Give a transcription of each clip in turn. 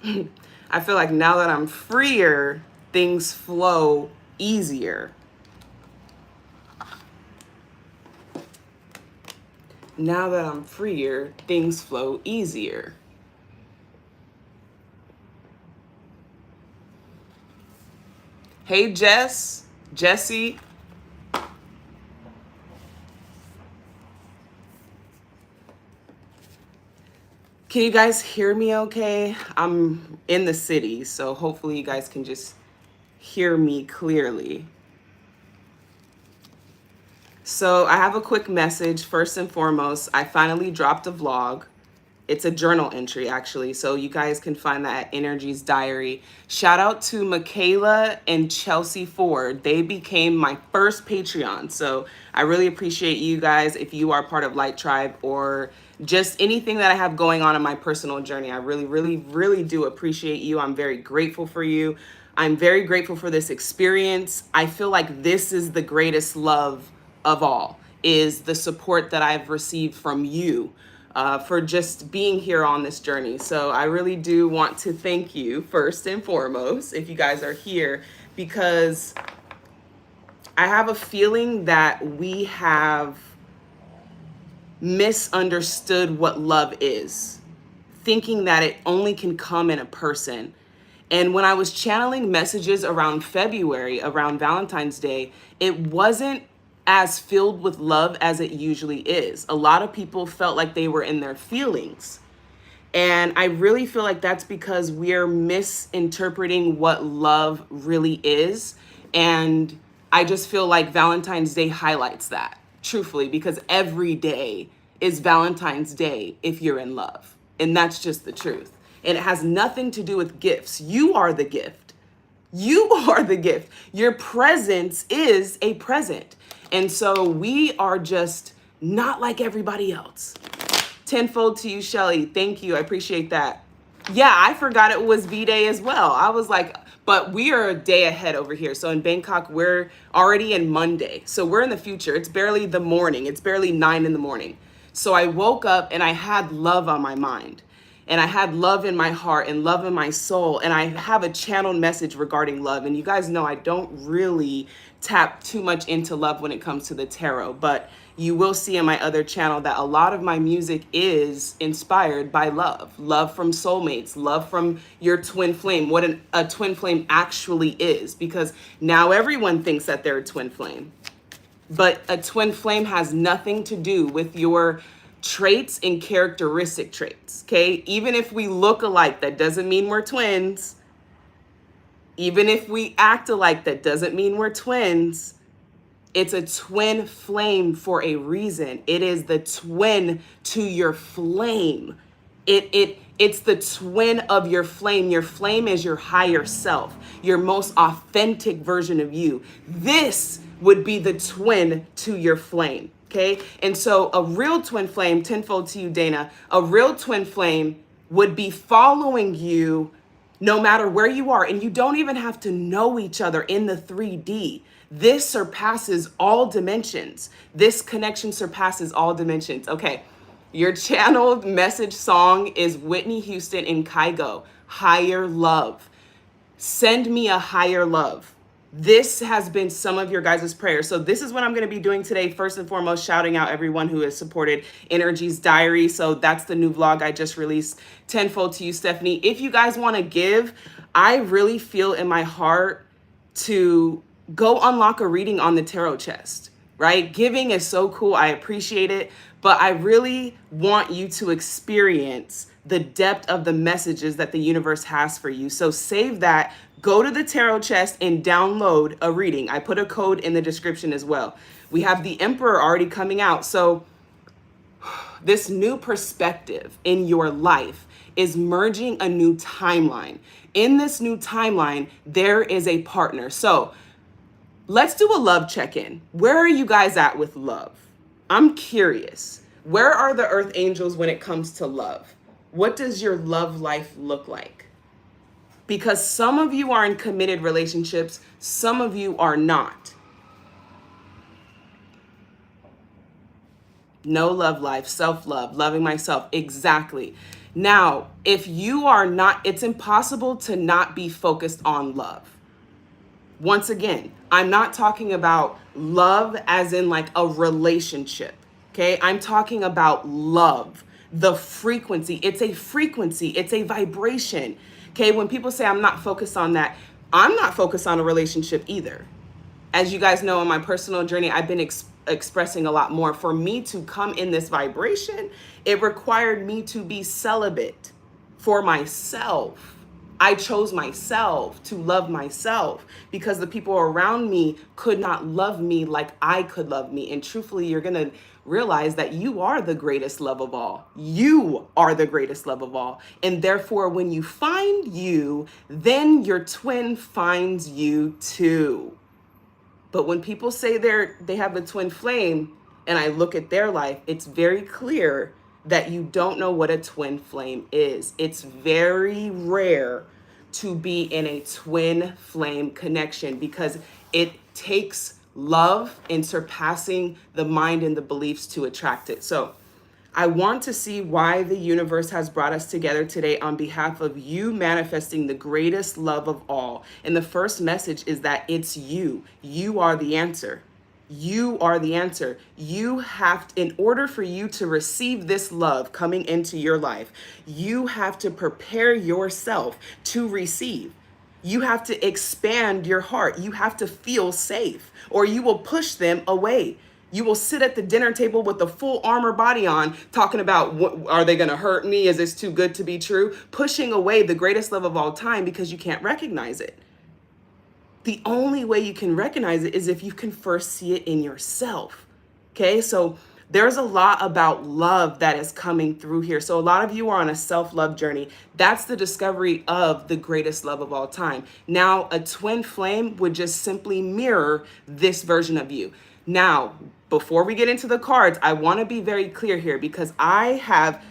I feel like now that I'm freer, things flow easier. Now that I'm freer, things flow easier. Hey, Jesse. Can you guys hear me okay? I'm in the city, so hopefully you guys can just hear me clearly. So I have a quick message. First and foremost, I finally dropped a vlog. It's a journal entry, actually. So you guys can find that at Energy's Diary. Shout out to Michaela and Chelsea Ford. They became my first Patreon. So I really appreciate you guys if you are part of Light Tribe or just anything that I have going on in my personal journey. I really, really, really do appreciate you. I'm very grateful for you. I'm very grateful for this experience. I feel like this is the greatest love of all, is the support that I've received from you for just being here on this journey. So I really do want to thank you first and foremost if you guys are here, because I have a feeling that we have misunderstood what love is, thinking that it only can come in a person. And when I was channeling messages around February, around Valentine's Day, it wasn't as filled with love as it usually is. A lot of people felt like they were in their feelings. And I really feel like that's because we're misinterpreting what love really is. And I just feel like Valentine's Day highlights that, truthfully, because every day is Valentine's Day if you're in love. And that's just the truth. And it has nothing to do with gifts. You are the gift. You are the gift. Your presence is a present. And so we are just not like everybody else. Tenfold to you, Shelly. Thank you. I appreciate that. Yeah, I forgot it was V-Day as well. I was like, but we are a day ahead over here. So in Bangkok, we're already in Monday. So we're in the future. It's barely the morning. It's barely 9 in the morning. So I woke up and I had love on my mind. And I had love in my heart and love in my soul. And I have a channeled message regarding love. And you guys know I don't really tap too much into love when it comes to the tarot. But you will see in my other channel that a lot of my music is inspired by love. Love from soulmates, love from your twin flame, what a twin flame actually is. Because now everyone thinks that they're a twin flame. But a twin flame has nothing to do with your traits and characteristic traits, okay? Even if we look alike, that doesn't mean we're twins. Even if we act alike, that doesn't mean we're twins. It's a twin flame for a reason. It is the twin to your flame. It's the twin of your flame. Your flame is your higher self, your most authentic version of you. This would be the twin to your flame. Okay. And so a real twin flame, tenfold to you, Dana, a real twin flame would be following you no matter where you are. And you don't even have to know each other in the 3D. This surpasses all dimensions. This connection surpasses all dimensions. Okay. Your channeled message song is Whitney Houston and Kygo, Higher Love. Send me a higher love. This has been some of your guys' prayers. So this is what I'm going to be doing today. First and foremost, shouting out everyone who has supported Energy's Diary. So that's the new vlog I just released. Tenfold to you, Stephanie. If you guys want to give, I really feel in my heart to go unlock a reading on the tarot chest, right? Giving is so cool. I appreciate it. But I really want you to experience the depth of the messages that the universe has for you. So save that. Go to the tarot chest and download a reading. I put a code in the description as well. We have the Emperor already coming out. So this new perspective in your life is merging a new timeline. In this new timeline, there is a partner. So let's do a love check-in. Where are you guys at with love? I'm curious. Where are the earth angels when it comes to love? What does your love life look like? Because some of you are in committed relationships, some of you are not. No love life, self-love, loving myself. Exactly. Now, if you are not, it's impossible to not be focused on love. Once again, I'm not talking about love as in like a relationship. Okay. I'm talking about love, the frequency. It's a frequency, it's a vibration. Okay. When people say I'm not focused on that, I'm not focused on a relationship either. As you guys know, on my personal journey, I've been expressing a lot more. For me to come in this vibration, it required me to be celibate for myself. I chose myself to love myself because the people around me could not love me like I could love me. And truthfully, you're going to realize that you are the greatest love of all. You are the greatest love of all. And therefore, when you find you, then your twin finds you too. But when people say they have the twin flame and I look at their life, it's very clear that you don't know what a twin flame is. It's very rare to be in a twin flame connection because it takes love and surpassing the mind and the beliefs to attract it. So I want to see why the universe has brought us together today on behalf of you manifesting the greatest love of all. And the first message is that it's you. You are the answer. You are the answer. You have to, in order for you to receive this love coming into your life, you have to prepare yourself to receive. You have to expand your heart. You have to feel safe, or you will push them away. You will sit at the dinner table with the full armor body on, talking about, are they going to hurt me? Is this too good to be true? Pushing away the greatest love of all time because you can't recognize it. The only way you can recognize it is if you can first see it in yourself. Okay, so there's a lot about love that is coming through here. So a lot of you are on a self-love journey. That's the discovery of the greatest love of all time. Now, a twin flame would just simply mirror this version of you. Now, before we get into the cards, I want to be very clear here because I have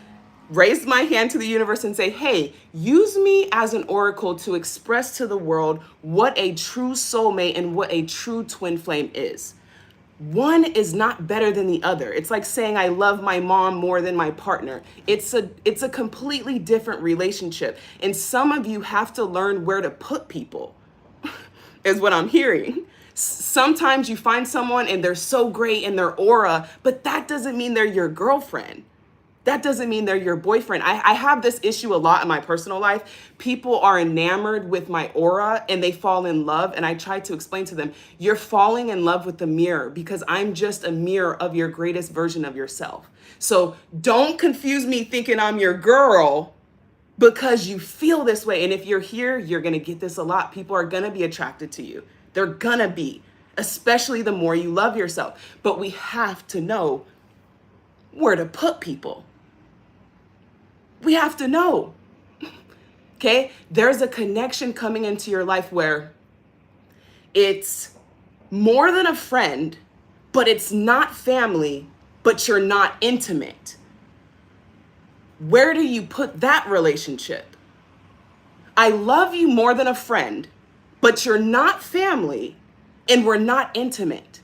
raised my hand to the universe and say, hey, use me as an oracle to express to the world what a true soulmate and what a true twin flame is. One is not better than the other. It's like saying I love my mom more than my partner. It's a completely different relationship. And some of you have to learn where to put people, is what I'm hearing. Sometimes you find someone and they're so great in their aura, but that doesn't mean they're your girlfriend. That doesn't mean they're your boyfriend. I have this issue a lot in my personal life. People are enamored with my aura and they fall in love. And I try to explain to them, you're falling in love with the mirror because I'm just a mirror of your greatest version of yourself. So don't confuse me thinking I'm your girl because you feel this way. And if you're here, you're going to get this a lot. People are going to be attracted to you. They're going to be, especially the more you love yourself. But we have to know where to put people. We have to know. Okay? There's a connection coming into your life where it's more than a friend, but it's not family, but you're not intimate. Where do you put that relationship? I love you more than a friend, but you're not family and we're not intimate.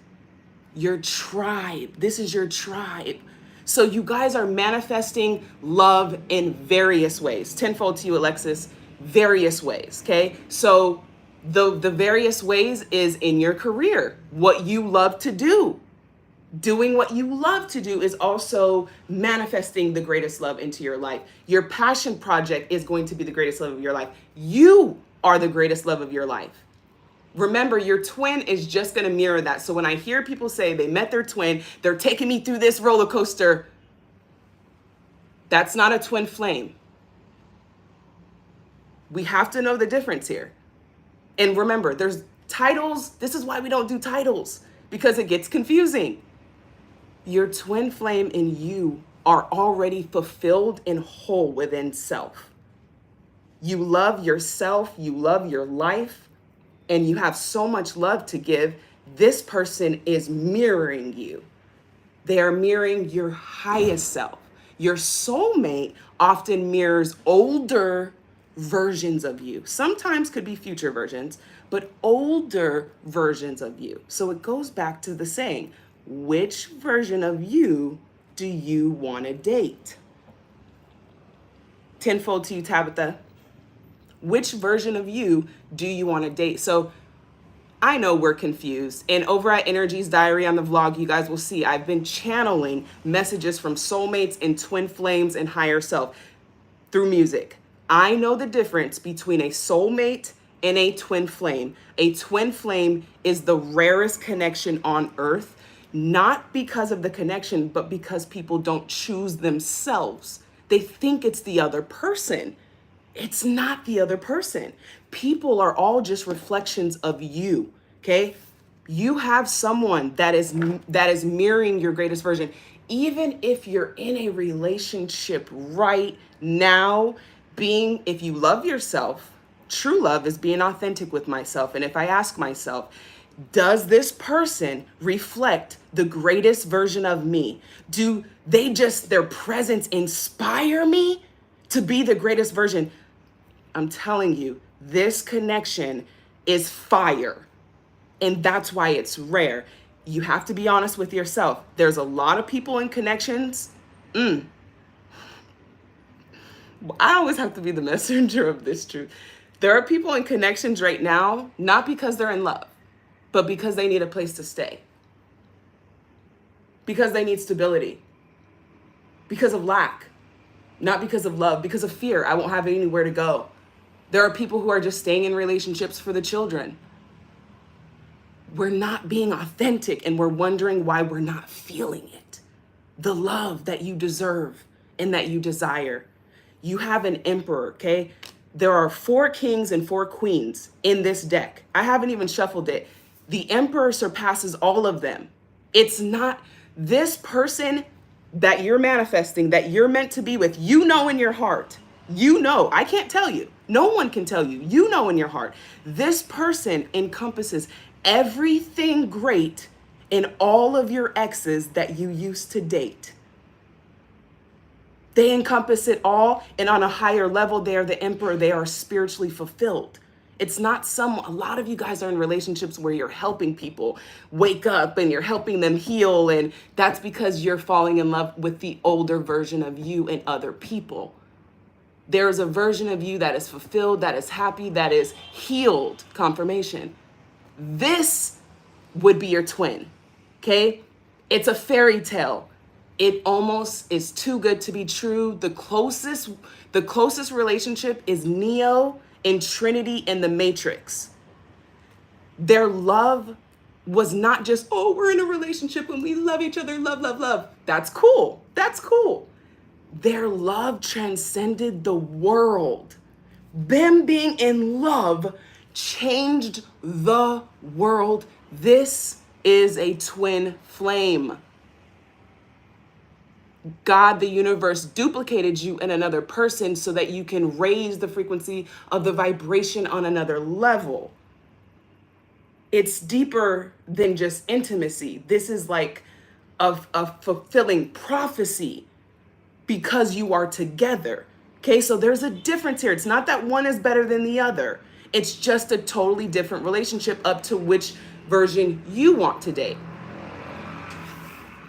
Your tribe. This is your tribe. So you guys are manifesting love in various ways. Tenfold to you, Alexis. Various ways, okay? So the various ways is in your career, what you love to do. Doing what you love to do is also manifesting the greatest love into your life. Your passion project is going to be the greatest love of your life. You are the greatest love of your life. Remember, your twin is just going to mirror that. So when I hear people say they met their twin, they're taking me through this roller coaster, that's not a twin flame. We have to know the difference here. And remember, there's titles. This is why we don't do titles, because it gets confusing. Your twin flame and you are already fulfilled and whole within self. You love yourself, you love your life, and you have so much love to give. This person is mirroring you. They are mirroring your highest self. Your soulmate often mirrors older versions of you. Sometimes could be future versions, but older versions of you. So it goes back to the saying, which version of you do you want to date? Tenfold to you, Tabitha. Which version of you do you want to date? So I know we're confused. And over at Energy's Diary on the vlog, you guys will see I've been channeling messages from soulmates and twin flames and higher self through music. I know the difference between a soulmate and a twin flame. A twin flame is the rarest connection on earth, not because of the connection, but because people don't choose themselves. They think it's the other person. It's not the other person. People are all just reflections of you, okay? You have someone that is mirroring your greatest version. Even if you're in a relationship right now, if you love yourself, true love is being authentic with myself. And if I ask myself, does this person reflect the greatest version of me? Do their presence inspire me to be the greatest version? I'm telling you, this connection is fire. And that's why it's rare. You have to be honest with yourself. There's a lot of people in connections. I always have to be the messenger of this truth. There are people in connections right now, not because they're in love, but because they need a place to stay. Because they need stability. Because of lack. Not because of love, because of fear. I won't have anywhere to go. There are people who are just staying in relationships for the children. We're not being authentic and we're wondering why we're not feeling it. The love that you deserve and that you desire. You have an emperor, okay? There are 4 kings and 4 queens in this deck. I haven't even shuffled it. The emperor surpasses all of them. It's not this person that you're manifesting, that you're meant to be with. You know in your heart. You know, I can't tell you. No one can tell you. You know in your heart. This person encompasses everything great in all of your exes that you used to date. They encompass it all, and on a higher level, they are the emperor. They are spiritually fulfilled. It's not a lot of you guys are in relationships where you're helping people wake up and you're helping them heal, and that's because you're falling in love with the older version of you and other people. There is a version of you that is fulfilled, that is happy, that is healed. Confirmation. This would be your twin, okay? It's a fairy tale. It almost is too good to be true. The closest relationship is Neo and Trinity in the Matrix. Their love was not just, oh, we're in a relationship and we love each other, love, love, love. That's cool. That's cool. Their love transcended the world. Them being in love changed the world. This is a twin flame. God, the universe, duplicated you in another person so that you can raise the frequency of the vibration on another level. It's deeper than just intimacy. This is like a fulfilling prophecy because you are together. Okay, so there's a difference here. It's not that one is better than the other. It's just a totally different relationship up to which version you want to date.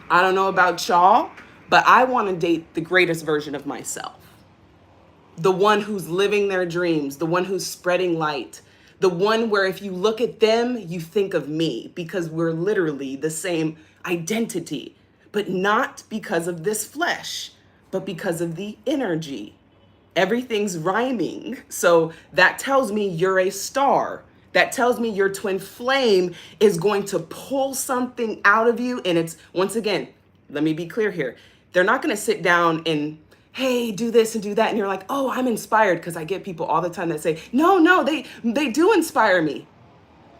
I don't know about y'all, but I want to date the greatest version of myself. The one who's living their dreams, the one who's spreading light, the one where if you look at them, you think of me because we're literally the same identity, but not because of this flesh, but because of the energy. Everything's rhyming. So that tells me you're a star. That tells me your twin flame is going to pull something out of you. And it's, once again, let me be clear here. They're not going to sit down and, hey, do this and do that. And you're like, oh, I'm inspired. Because I get people all the time that say, no, they do inspire me.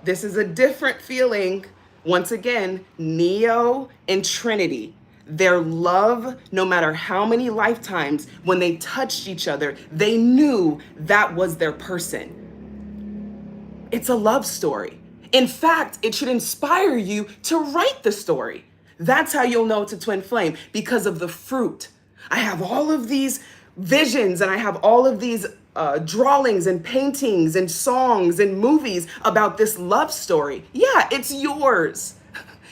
This is a different feeling. Once again, Neo and Trinity. Their love, no matter how many lifetimes, when they touched each other, they knew that was their person. It's a love story. In fact, it should inspire you to write the story. That's how you'll know it's a twin flame, because of the fruit. I have all of these visions and I have all of these drawings and paintings and songs and movies about this love story. Yeah, it's yours.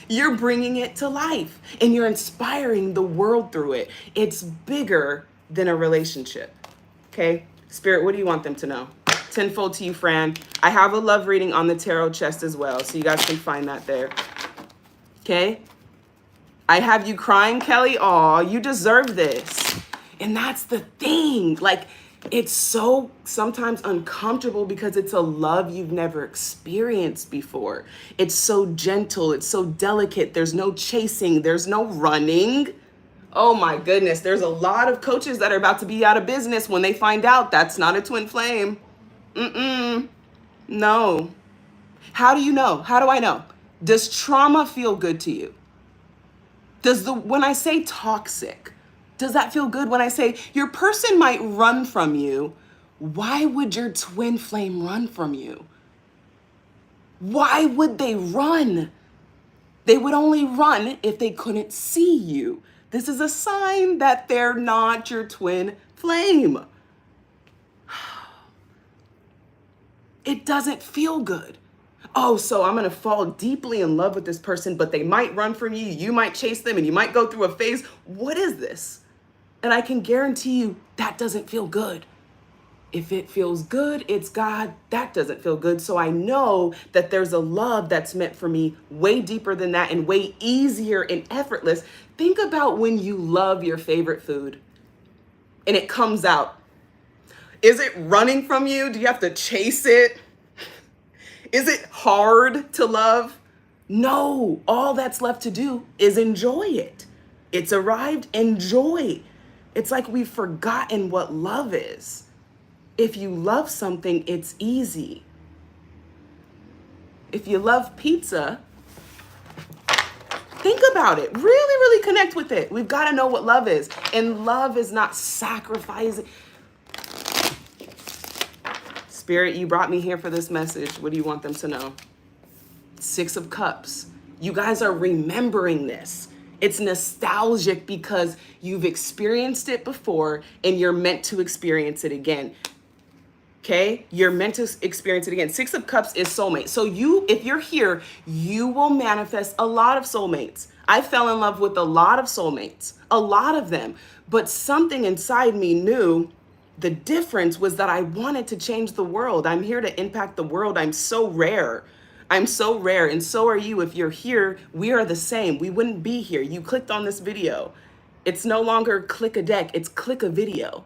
You're bringing it to life and you're inspiring the world through it. It's bigger than a relationship. Okay, Spirit, what do you want them to know? Tenfold to you, Fran. I have a love reading on the tarot chest as well, so you guys can find that there. Okay, I have you crying, Kelly. Aw, you deserve this. And that's the thing. Like, it's so sometimes uncomfortable because it's a love you've never experienced before. It's so gentle. It's so delicate. There's no chasing. There's no running. Oh my goodness. There's a lot of coaches that are about to be out of business when they find out that's not a twin flame. No. How do you know? How do I know? Does trauma feel good to you? When I say toxic, does that feel good? When I say your person might run from you, why would your twin flame run from you? Why would they run? They would only run if they couldn't see you. This is a sign that they're not your twin flame. It doesn't feel good. Oh, so I'm going to fall deeply in love with this person, but they might run from you. You might chase them and you might go through a phase. What is this? And I can guarantee you that doesn't feel good. If it feels good, it's God. That doesn't feel good. So I know that there's a love that's meant for me way deeper than that and way easier and effortless. Think about when you love your favorite food and it comes out. Is it running from you? Do you have to chase it? Is it hard to love? No, all that's left to do is enjoy it. It's arrived, enjoy. It's like we've forgotten what love is. If you love something, it's easy. If you love pizza, think about it. Really, really connect with it. We've got to know what love is. And love is not sacrificing. Spirit, you brought me here for this message. What do you want them to know? 6 of Cups. You guys are remembering this. It's nostalgic because you've experienced it before and you're meant to experience it again. Okay? You're meant to experience it again. 6 of Cups is soulmate. So if you're here, you will manifest a lot of soulmates. I fell in love with a lot of soulmates, a lot of them. But something inside me knew the difference was that I wanted to change the world. I'm here to impact the world. I'm so rare. I'm so rare. And so are you. If you're here, we are the same. We wouldn't be here. You clicked on this video. It's no longer click a deck. It's click a video.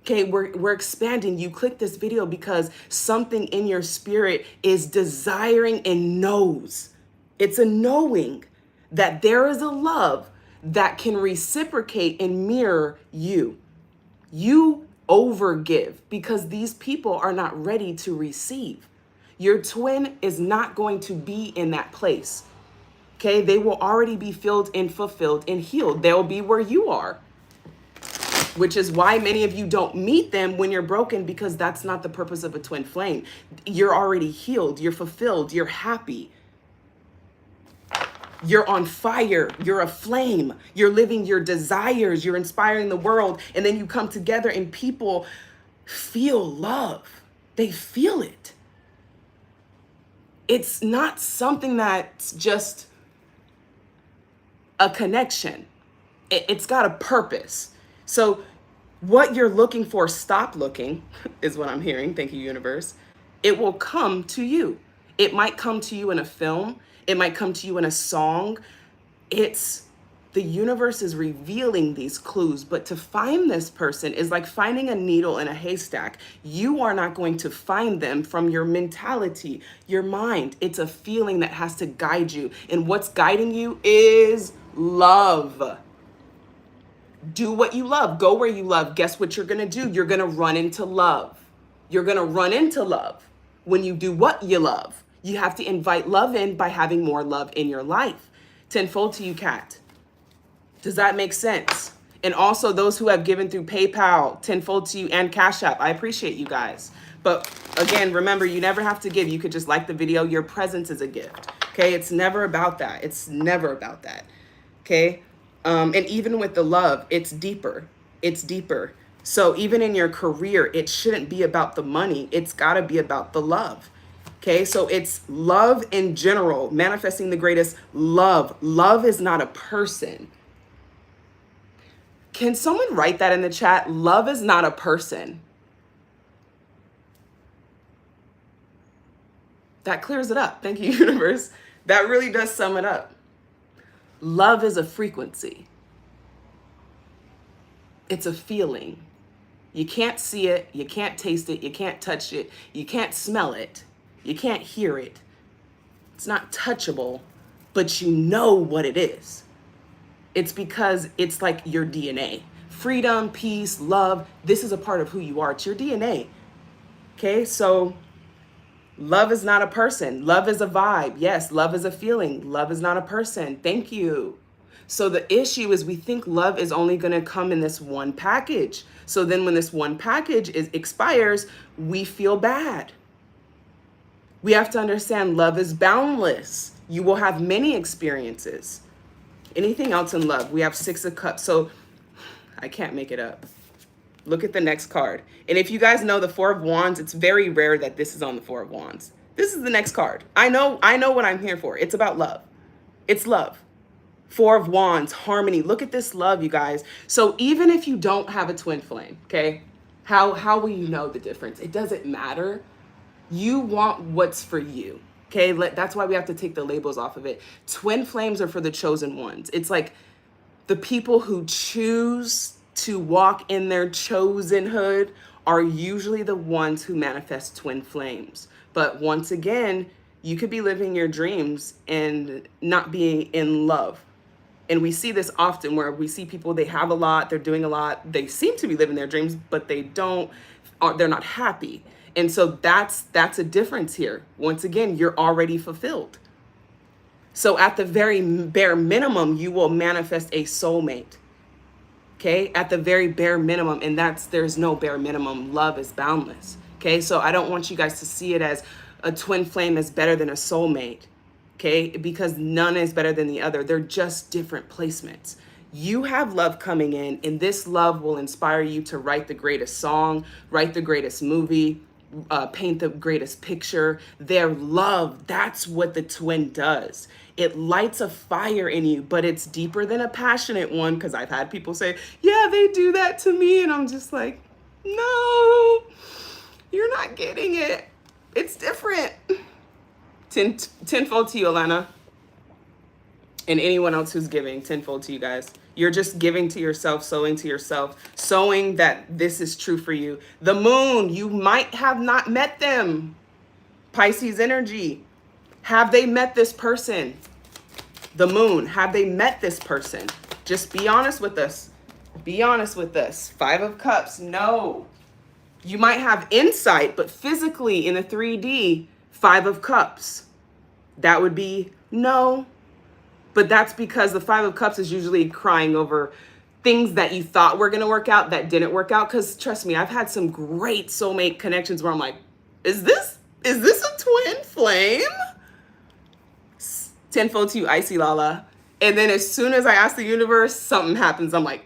Okay, we're expanding. You click this video because something in your spirit is desiring and knows. It's a knowing that there is a love that can reciprocate and mirror you. You overgive because these people are not ready to receive. Your twin is not going to be in that place. Okay, they will already be filled and fulfilled and healed. They'll be where you are, which is why many of you don't meet them when you're broken, because that's not the purpose of a twin flame. You're already healed, you're fulfilled, you're happy. You're on fire, you're a flame, you're living your desires, you're inspiring the world, and then you come together and people feel love. They feel it. It's not something that's just a connection. It's got a purpose. So what you're looking for, stop looking, is what I'm hearing. Thank you, universe. It will come to you. It might come to you in a film. It might come to you in a song. The universe is revealing these clues, but to find this person is like finding a needle in a haystack. You are not going to find them from your mentality, your mind. It's a feeling that has to guide you. And what's guiding you is love. Do what you love. Go where you love. Guess what you're going to do? You're going to run into love. You're going to run into love when you do what you love. You have to invite love in by having more love in your life. Tenfold to you, Kat. Does that make sense? And also those who have given through PayPal, tenfold to you, and Cash App. I appreciate you guys. But again, remember, you never have to give. You could just like the video. Your presence is a gift. Okay? It's never about that. It's never about that. Okay? And even with the love, it's deeper. It's deeper. So even in your career, it shouldn't be about the money. It's got to be about the love. Okay, so it's love in general, manifesting the greatest love. Love is not a person. Can someone write that in the chat? Love is not a person. That clears it up. Thank you, universe. That really does sum it up. Love is a frequency. It's a feeling. You can't see it, you can't taste it, you can't touch it, you can't smell it, you can't hear it. It's not touchable, but you know what it is. It's because it's like your DNA. Freedom, peace, love, this is a part of who you are. It's your DNA. Okay, so love is not a person. Love is a vibe. Yes, love is a feeling. Love is not a person. Thank you. So the issue is we think love is only going to come in this one package. So then when this one package expires, we feel bad. We have to understand love is boundless. You will have many experiences. Anything else in love? We have 6 of Cups. So I can't make it up. Look at the next card. And if you guys know the 4 of Wands, it's very rare that this is on the 4 of Wands. This is the next card. I know what I'm here for. It's about love. It's love. 4 of Wands, harmony. Look at this love, you guys. So even if you don't have a twin flame, okay, how will you know the difference? It doesn't matter. You want what's for you, okay? That's why we have to take the labels off of it. Twin flames are for the chosen ones. It's like the people who choose to walk in their chosenhood are usually the ones who manifest twin flames. But once again, you could be living your dreams and not being in love. And we see this often where we see people, they have a lot, they're doing a lot, they seem to be living their dreams, but they don't, they're not happy. And so that's a difference here. Once again, you're already fulfilled. So at the very bare minimum, you will manifest a soulmate. Okay, at the very bare minimum, and there's no bare minimum. Love is boundless. Okay, so I don't want you guys to see it as a twin flame is better than a soulmate. Okay, because none is better than the other. They're just different placements. You have love coming in, and this love will inspire you to write the greatest song, write the greatest movie, paint the greatest picture. Their love, that's what the twin does. It lights a fire in you, but it's deeper than a passionate one, because I've had people say, yeah, they do that to me. And I'm just like, no, you're not getting it. It's different. Tenfold to you, Alana. And anyone else who's giving, tenfold to you guys. You're just giving to yourself, sowing to yourself, sowing that this is true for you. The moon, you might have not met them. Pisces energy. Have they met this person? The moon, have they met this person? Just be honest with us. Be honest with us. 5 of Cups, no. You might have insight, but physically in the 3D, 5 of Cups. That would be no. But that's because the 5 of Cups is usually crying over things that you thought were going to work out that didn't work out. Because trust me, I've had some great soulmate connections where I'm like, is this a twin flame? Tenfold to you, Icy Lala. And then as soon as I ask the universe, something happens. I'm like,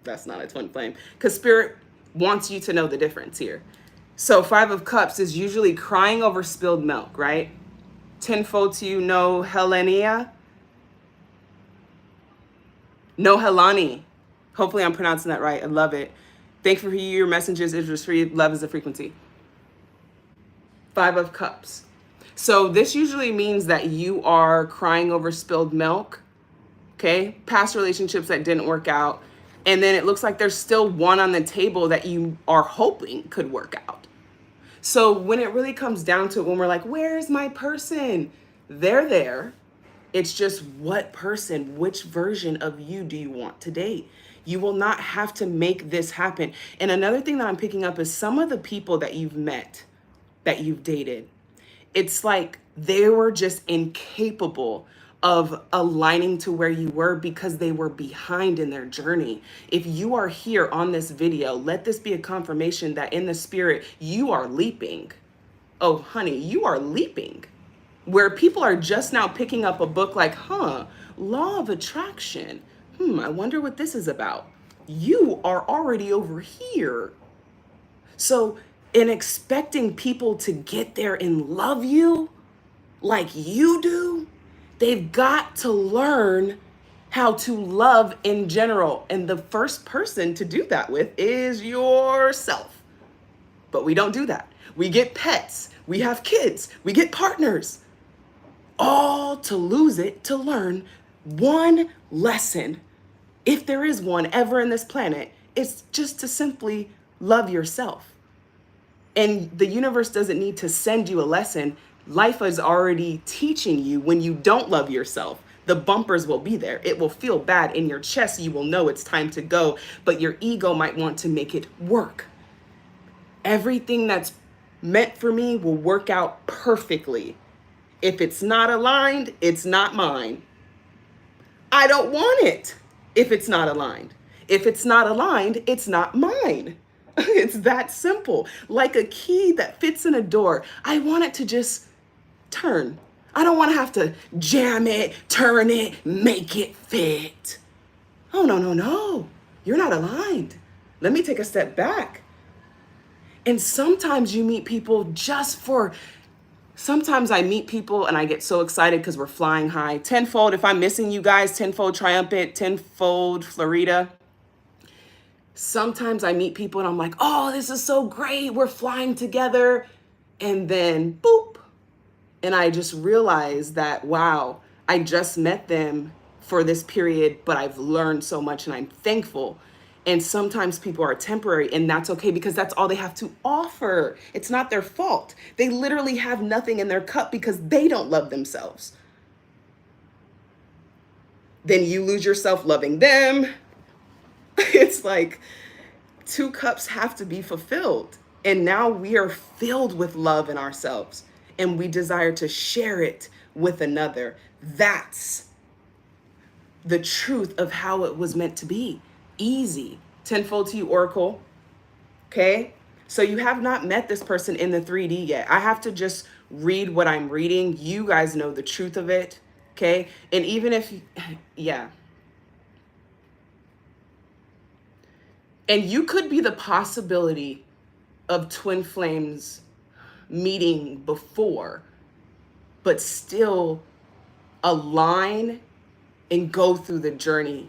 that's not a twin flame. Because Spirit wants you to know the difference here. So 5 of Cups is usually crying over spilled milk, right? Tenfold to you, no Helenia. No Helani. Hopefully I'm pronouncing that right. I love it. Thank you for your messages. It was free. Love is a frequency. 5 of Cups. So this usually means that you are crying over spilled milk. Okay. Past relationships that didn't work out. And then it looks like there's still one on the table that you are hoping could work out. So when it really comes down to it, when we're like, where's my person? They're there. It's just what person, which version of you do you want to date? You will not have to make this happen. And another thing that I'm picking up is some of the people that you've met, that you've dated, it's like they were just incapable of aligning to where you were because they were behind in their journey. If you are here on this video, let this be a confirmation that in the spirit, you are leaping. Oh, honey, you are leaping. Where people are just now picking up a book like, law of attraction. I wonder what this is about. You are already over here. So in expecting people to get there and love you like you do, they've got to learn how to love in general. And the first person to do that with is yourself. But we don't do that. We get pets, we have kids, we get partners, all to lose it, to learn one lesson. If there is one ever in this planet, it's just to simply love yourself. And the universe doesn't need to send you a lesson. Life is already teaching you when you don't love yourself. The bumpers will be there. It will feel bad in your chest. You will know it's time to go, but your ego might want to make it work. Everything that's meant for me will work out perfectly. If it's not aligned, it's not mine. I don't want it if it's not aligned. If it's not aligned, it's not mine. It's that simple. Like a key that fits in a door. I want it to just turn. I don't want to have to jam it, turn it, make it fit. Oh, no, no, no. You're not aligned. Let me take a step back. And sometimes you meet people sometimes I meet people and I get so excited because we're flying high. Tenfold, if I'm missing you guys, tenfold triumphant, tenfold Florida. Sometimes I meet people and I'm like, oh, this is so great. We're flying together. And then boop. And I just realized that, wow, I just met them for this period, but I've learned so much and I'm thankful. And sometimes people are temporary, and that's okay because that's all they have to offer. It's not their fault. They literally have nothing in their cup because they don't love themselves. Then you lose yourself loving them. It's like 2 cups have to be fulfilled. And now we are filled with love in ourselves and we desire to share it with another. That's the truth of how it was meant to be. Easy. Tenfold to you, Oracle. Okay? So you have not met this person in the 3D yet. I have to just read what I'm reading. You guys know the truth of it. Okay? And even if, yeah. And you could be the possibility of twin flames meeting before, but still align and go through the journey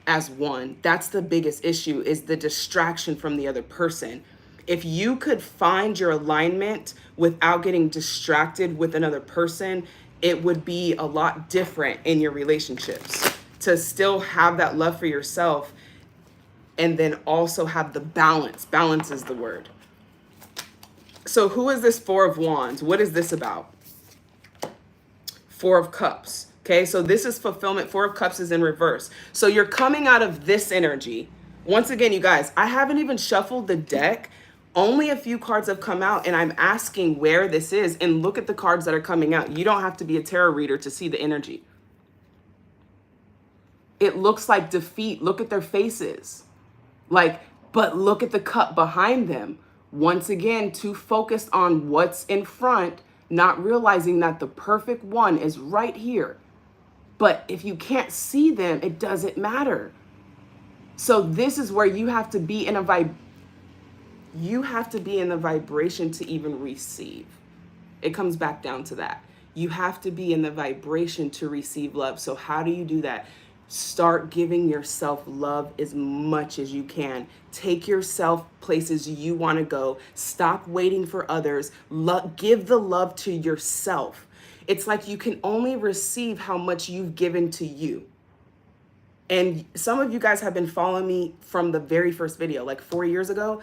as one. That's the biggest issue, is the distraction from the other person. If you could find your alignment without getting distracted with another person, it would be a lot different in your relationships. To still have that love for yourself and then also have the balance. Balance is the word. So who is this 4 of Wands? What is this about? 4 of Cups. Okay, so this is fulfillment. 4 of Cups is in reverse. So you're coming out of this energy. Once again, you guys, I haven't even shuffled the deck. Only a few cards have come out and I'm asking where this is, and look at the cards that are coming out. You don't have to be a tarot reader to see the energy. It looks like defeat. Look at their faces. But look at the cup behind them. Once again, too focused on what's in front, not realizing that the perfect one is right here. But if you can't see them, it doesn't matter. So this is where you have to be in a vibration to even receive. It comes back down to that. You have to be in the vibration to receive love. So how do you do that? Start giving yourself love as much as you can. Take yourself places you want to go. Stop waiting for others. Give the love to yourself. It's like you can only receive how much you've given to you. And some of you guys have been following me from the very first video, like 4 years ago.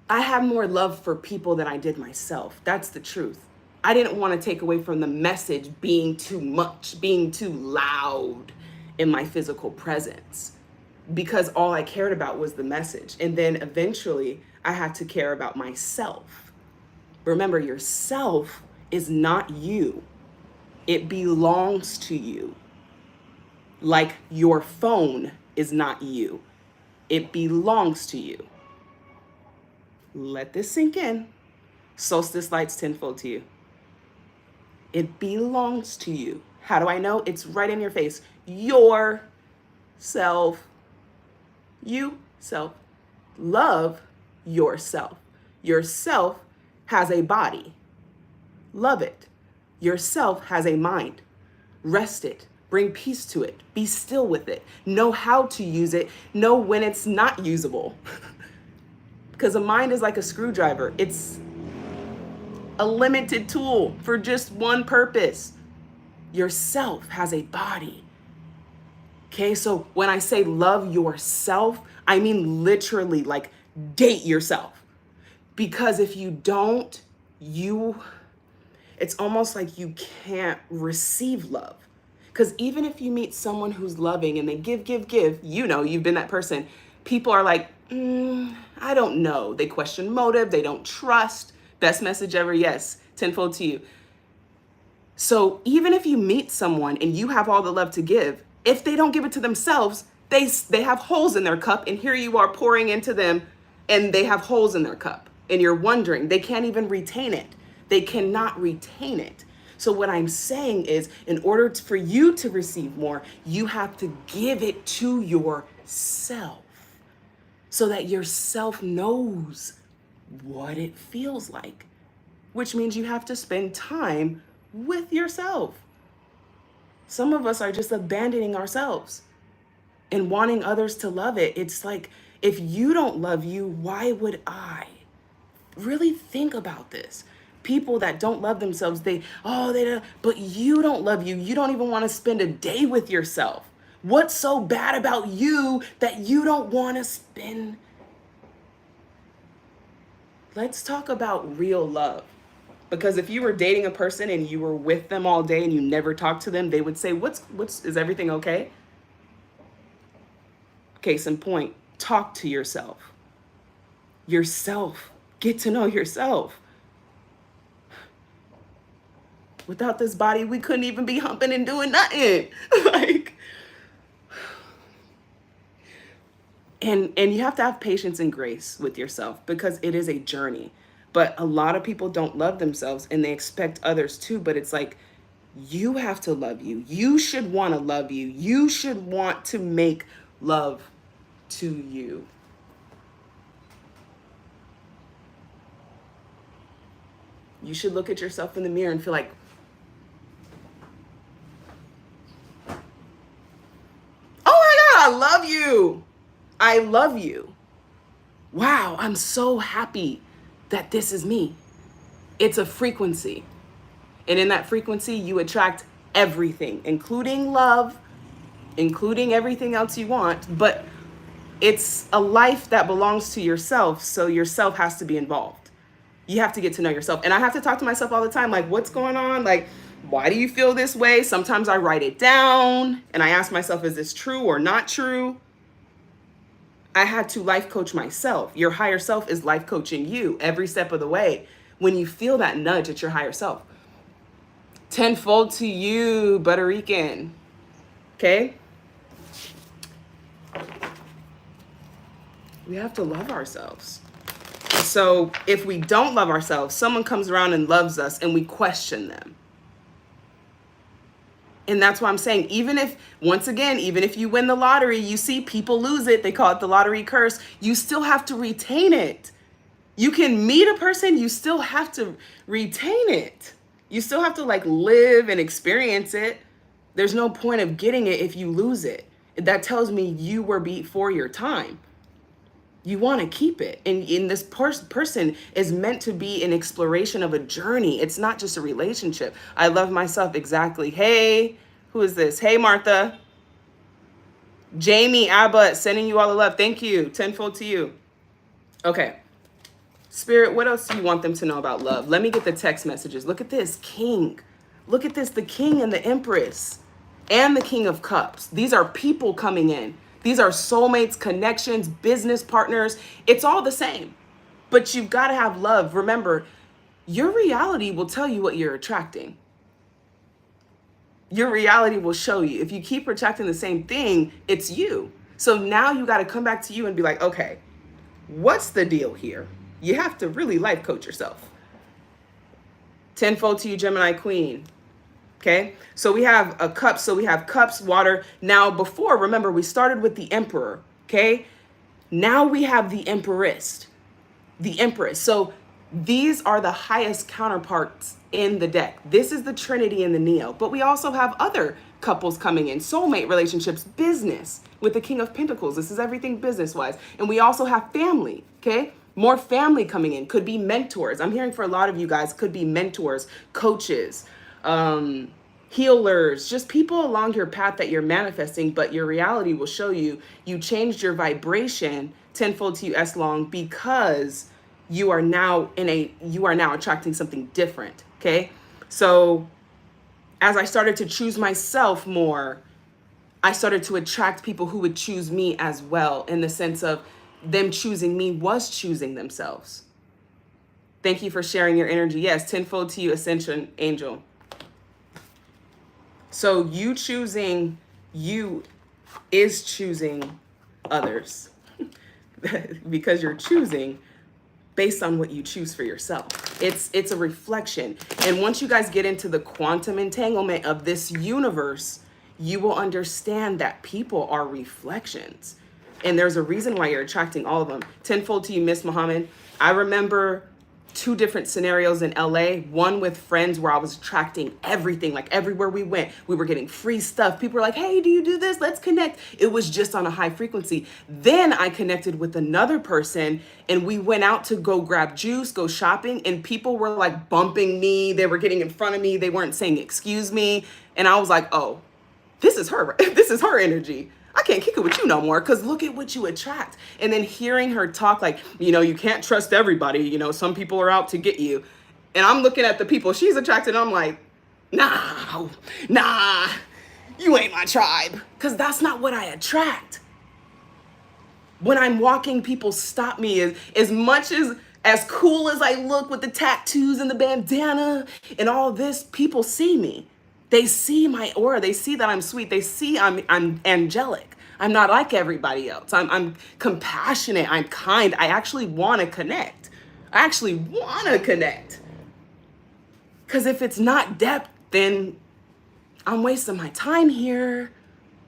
I have more love for people than I did myself. That's the truth. I didn't want to take away from the message being too much, being too loud in my physical presence, because all I cared about was the message. And then eventually I had to care about myself. Remember, yourself is not you. It belongs to you. Like your phone is not you. It belongs to you. Let this sink in. Solstice lights tenfold to you. It belongs to you. How do I know? It's right in your face. Yourself. You self. Love yourself. Yourself has a body. Love it. Yourself has a mind. Rest it. Bring peace to it. Be still with it. Know how to use it. Know when it's not usable. Because a mind is like a screwdriver. It's a limited tool for just one purpose. Yourself has a body. Okay, so when I say love yourself, I mean literally like date yourself. Because if you don't, it's almost like you can't receive love. Because even if you meet someone who's loving and they give, you've been that person. People are like, I don't know. They question motive. They don't trust. Best message ever. Yes. Tenfold to you. So even if you meet someone and you have all the love to give, if they don't give it to themselves, they have holes in their cup, and here you are pouring into them and they have holes in their cup, and you're wondering, they can't even retain it. They cannot retain it. So what I'm saying is, in order for you to receive more, you have to give it to yourself so that yourself knows what it feels like, which means you have to spend time with yourself. Some of us are just abandoning ourselves and wanting others to love it. It's like, if you don't love you, why would I? Really think about this. People that don't love themselves, they don't, but you don't love you. You don't even want to spend a day with yourself. What's so bad about you that you don't want to spend? Let's talk about real love. Because if you were dating a person and you were with them all day and you never talked to them, they would say, is everything okay? Case in point, talk to yourself. Yourself. Get to know yourself. Without this body, we couldn't even be humping and doing nothing. And you have to have patience and grace with yourself, because it is a journey. But a lot of people don't love themselves and they expect others to, but it's like, you have to love you. You should want to love you. You should want to make love to you. You should look at yourself in the mirror and feel like, oh my God, I love you. I love you. Wow, I'm so happy that this is me. It's a frequency. And in that frequency, you attract everything, including love, including everything else you want. But it's a life that belongs to yourself. So yourself has to be involved. You have to get to know yourself. And I have to talk to myself all the time. Like, what's going on? Like, why do you feel this way? Sometimes I write it down and I ask myself, is this true or not true? I had to life coach myself. Your higher self is life coaching you every step of the way. When you feel that nudge at your higher self. Tenfold to you, Puerto Rican. Okay? We have to love ourselves. So if we don't love ourselves, someone comes around and loves us and we question them. And that's why I'm saying, even if you win the lottery, you see people lose it, they call it the lottery curse, you still have to retain it. You can meet a person, you still have to retain it. You still have to live and experience it. There's no point of getting it if you lose it. That tells me you were beat for your time. You want to keep it. And this person is meant to be an exploration of a journey. It's not just a relationship. I love myself. Exactly. Hey, who is this? Hey, Martha. Jamie Abbott, sending you all the love. Thank you. Tenfold to you. Okay. Spirit, what else do you want them to know about love? Let me get the text messages. Look at this. King. Look at this. The King and the Empress and the King of Cups. These are people coming in. These are soulmates, connections, business partners. It's all the same. But you've got to have love. Remember, your reality will tell you what you're attracting. Your reality will show you. If you keep attracting the same thing, it's you. So now you got to come back to you and be like, okay, what's the deal here? You have to really life coach yourself. Tenfold to you, Gemini Queen. Okay, so we have a cup. So we have cups, water. Now before, remember, we started with the Emperor. Okay, now we have the Empress. The Empress. So these are the highest counterparts in the deck. This is the Trinity and the Neo. But we also have other couples coming in, soulmate relationships, business with the King of Pentacles. This is everything business-wise. And we also have family, okay? More family coming in. Could be mentors. I'm hearing for a lot of you guys, could be mentors, coaches, healers, just people along your path that you're manifesting, but your reality will show you, you changed your vibration tenfold to you S long because you are now attracting something different, okay? So as I started to choose myself more, I started to attract people who would choose me as well, in the sense of them choosing me was choosing themselves. Thank you for sharing your energy. Yes, tenfold to you, Ascension Angel. So you choosing you is choosing others because you're choosing based on what you choose for yourself. It's a reflection. And once you guys get into the quantum entanglement of this universe, you will understand that people are reflections. And there's a reason why you're attracting all of them. Tenfold to you, Miss Muhammad. I remember 2 different scenarios in LA, one with friends where I was attracting everything, like everywhere we went, we were getting free stuff. People were like, hey, do you do this? Let's connect. It was just on a high frequency. Then I connected with another person and we went out to go grab juice, go shopping, and people were like bumping me. They were getting in front of me. They weren't saying, excuse me. And I was like, oh, this is her. This is her energy. I can't kick it with you no more, because look at what you attract. And then hearing her talk like, you can't trust everybody. Some people are out to get you. And I'm looking at the people she's attracted. I'm like, nah, you ain't my tribe. Because that's not what I attract. When I'm walking, people stop me. As much as cool as I look with the tattoos and the bandana and all this, people see me. They see my aura. They see that I'm sweet. They see I'm angelic. I'm not like everybody else. I'm compassionate. I'm kind. I actually want to connect. Because if it's not depth, then I'm wasting my time here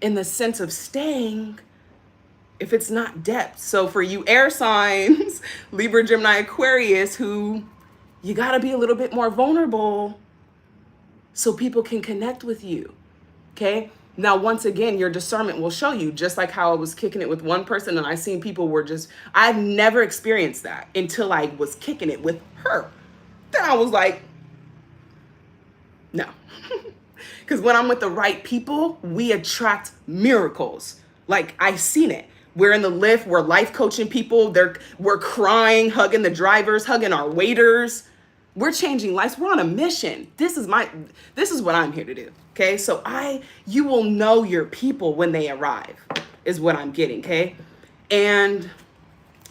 in the sense of staying. If it's not depth. So for you air signs, Libra, Gemini, Aquarius, who you got to be a little bit more vulnerable so people can connect with you, okay? Now, once again, your discernment will show you, just like how I was kicking it with one person and I seen people were I've never experienced that until I was kicking it with her. Then I was like, no. Because when I'm with the right people, we attract miracles. Like, I've seen it. We're in the lift, we're life coaching people, we're crying, hugging the drivers, hugging our waiters. We're changing lives. We're on a mission. This is what I'm here to do. Okay. So you will know your people when they arrive is what I'm getting. Okay. And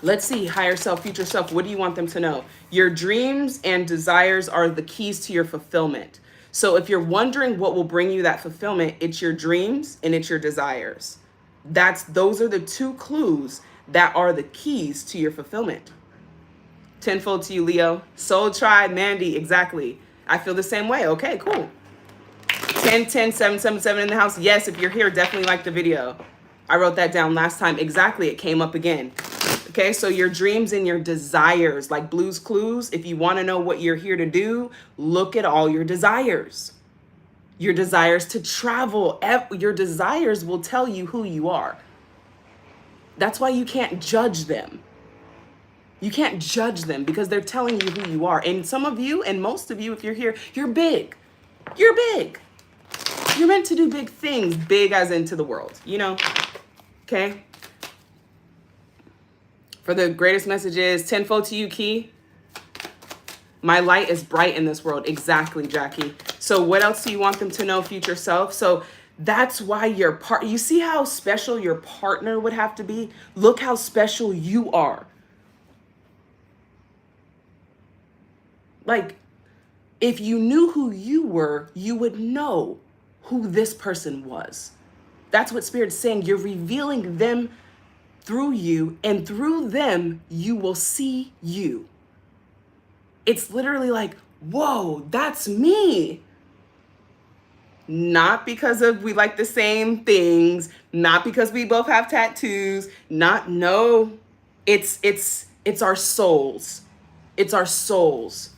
let's see, higher self, future self. What do you want them to know? Your dreams and desires are the keys to your fulfillment. So if you're wondering what will bring you that fulfillment, it's your dreams and it's your desires. Those are the 2 clues that are the keys to your fulfillment. Tenfold to you, Leo. Soul Tribe, Mandy, exactly. I feel the same way. Okay, cool. 10-10-7-7-7 in the house. Yes, if you're here, definitely like the video. I wrote that down last time. Exactly, it came up again. Okay, so your dreams and your desires, like Blue's Clues, if you want to know what you're here to do, look at all your desires. Your desires to travel. Your desires will tell you who you are. That's why you can't judge them. You can't judge them because they're telling you who you are. And some of you, and most of you, if you're here, you're big. You're big. You're meant to do big things, big as into the world, Okay? For the greatest messages, tenfold to you, Key. My light is bright in this world. Exactly, Jackie. So what else do you want them to know, future self? So that's why you see how special your partner would have to be? Look how special you are. Like, if you knew who you were, you would know who this person was. That's what Spirit's saying. You're revealing them through you, and through them, you will see you. It's literally like, whoa, that's me. Not because we like the same things, not because we both have tattoos, it's our souls. It's our souls.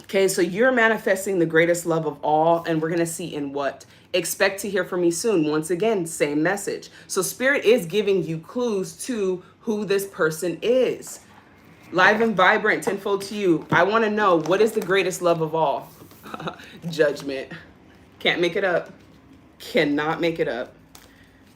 Okay, so you're manifesting the greatest love of all, and we're going to see in what Expect to hear from me soon. Once again, same message. So Spirit is giving you clues to who this person is. Live and vibrant, tenfold to you. I want to know, what is the greatest love of all? Judgment. Can't make it up. Cannot make it up.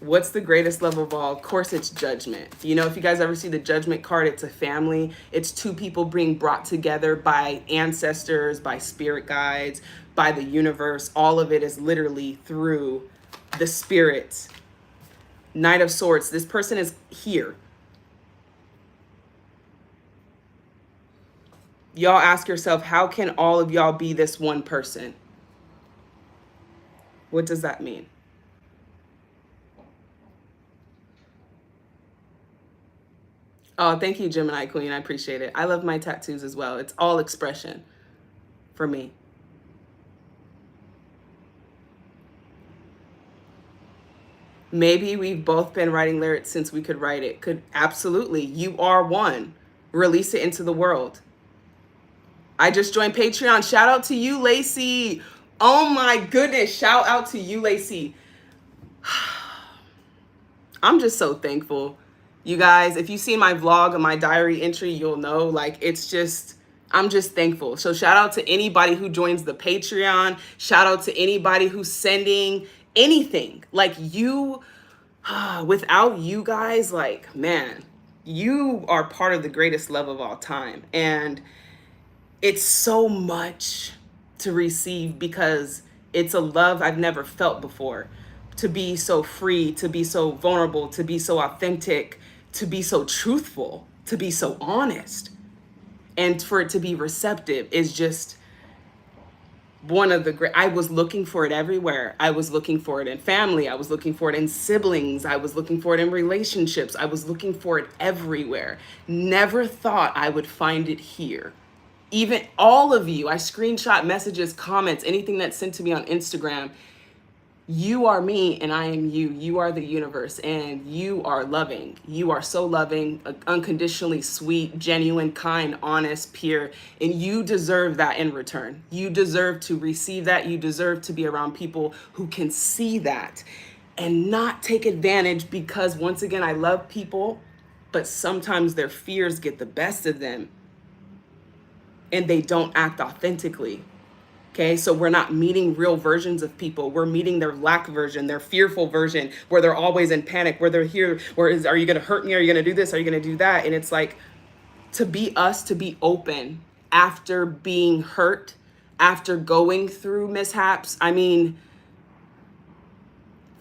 What's the greatest love of all? Of course, it's judgment. You know, if you guys ever see the judgment card, it's a family. It's two people being brought together by ancestors, by spirit guides, by the universe. All of it is literally through the spirits. Knight of Swords. This person is here. Y'all ask yourself, how can all of y'all be this one person? What does that mean? Oh, thank you, Gemini Queen. I appreciate it. I love my tattoos as well. It's all expression for me. Maybe we've both been writing lyrics since we could write it. Could absolutely. You are one. Release it into the world. I just joined Patreon. Shout out to you, Lacey. Oh my goodness. Shout out to you, Lacey. I'm just so thankful. You guys, if you see my vlog and my diary entry, you'll know, like, it's just, I'm just thankful. So shout out to anybody who joins the Patreon. Shout out to anybody who's sending anything. Like, you, without you guys, like, man, you are part of the greatest love of all time. And it's so much to receive because it's a love I've never felt before. To be so free, to be so vulnerable, to be so authentic, to be so truthful, to be so honest, and for it to be receptive is just one of the great. I was looking for it everywhere. I was looking for it in family. I was looking for it in siblings. I was looking for it in relationships. I was looking for it everywhere. Never thought I would find it here. Even all of you, I screenshot messages, comments, anything that's sent to me on Instagram. You are me and I am you. You are the universe and you are loving. You are so loving, unconditionally sweet, genuine, kind, honest, pure, and you deserve that in return. You deserve to receive that. You deserve to be around people who can see that and not take advantage because, once again, I love people, but sometimes their fears get the best of them and they don't act authentically. Okay, so we're not meeting real versions of people. We're meeting their lack version, their fearful version, where they're always in panic, where they're here, are you gonna hurt me? Are you gonna do this? Are you gonna do that? And it's like, to be us, to be open after being hurt, after going through mishaps. I mean,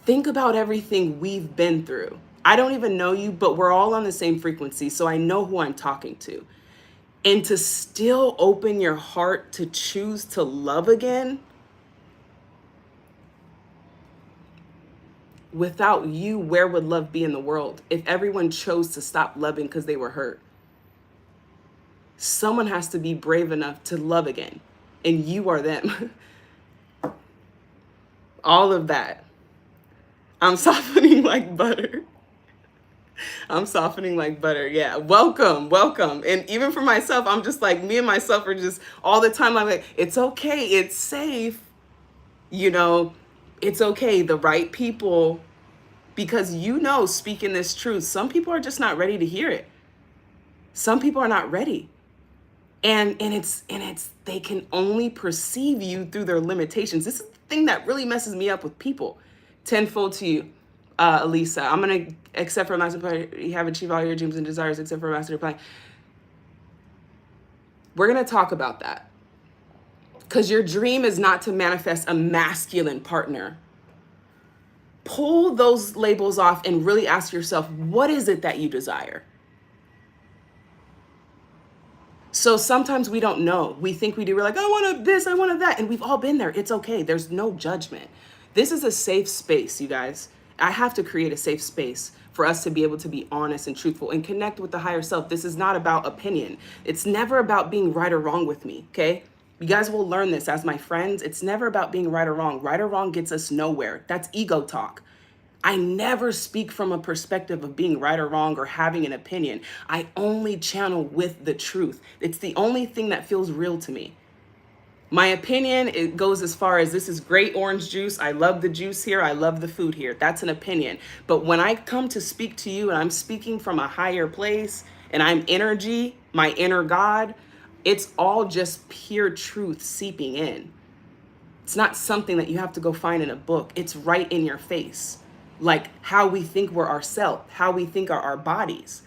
think about everything we've been through. I don't even know you, but we're all on the same frequency, so I know who I'm talking to. And to still open your heart to choose to love again, without you, where would love be in the world? If everyone chose to stop loving because they were hurt, someone has to be brave enough to love again, and you are them. All of that. I'm softening like butter. I'm softening like butter. Yeah. Welcome. Welcome. And even for myself, I'm just like, me and myself are just all the time. I'm like, it's okay. It's safe. You know, it's okay. The right people, because, you know, speaking this truth, some people are just not ready to hear it. Some people are not ready. And it's, they can only perceive you through their limitations. This is the thing that really messes me up with people. Tenfold to you. Elisa, I'm going to, except for a master plan, you have achieved all your dreams and desires, except for a master plan. We're going to talk about that. Because your dream is not to manifest a masculine partner. Pull those labels off and really ask yourself, what is it that you desire? So sometimes we don't know. We think we do. We're like, I want this, I want that. And we've all been there. It's okay. There's no judgment. This is a safe space, you guys. I have to create a safe space for us to be able to be honest and truthful and connect with the higher self. This is not about opinion. It's never about being right or wrong with me, okay? You guys will learn this as my friends. It's never about being right or wrong. Right or wrong gets us nowhere. That's ego talk. I never speak from a perspective of being right or wrong or having an opinion. I only channel with the truth. It's the only thing that feels real to me. My opinion, it goes as far as this is great orange juice. I love the juice here. I love the food here. That's an opinion. But when I come to speak to you and I'm speaking from a higher place and I'm energy, my inner God, it's all just pure truth seeping in. It's not something that you have to go find in a book. It's right in your face. Like how we think we're ourselves, how we think are our bodies.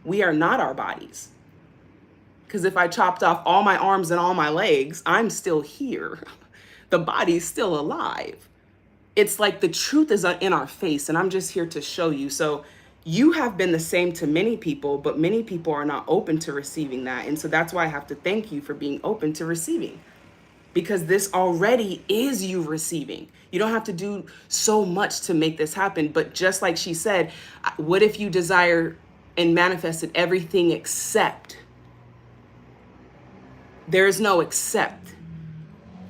We are not our bodies. Because if I chopped off all my arms and all my legs, I'm still here. The body's still alive. It's like the truth is in our face, and I'm just here to show you. So you have been the same to many people, but many people are not open to receiving that. And so that's why I have to thank you for being open to receiving, because this already is you receiving. You don't have to do so much to make this happen. But just like she said, what if you desire and manifested everything except? There is no except.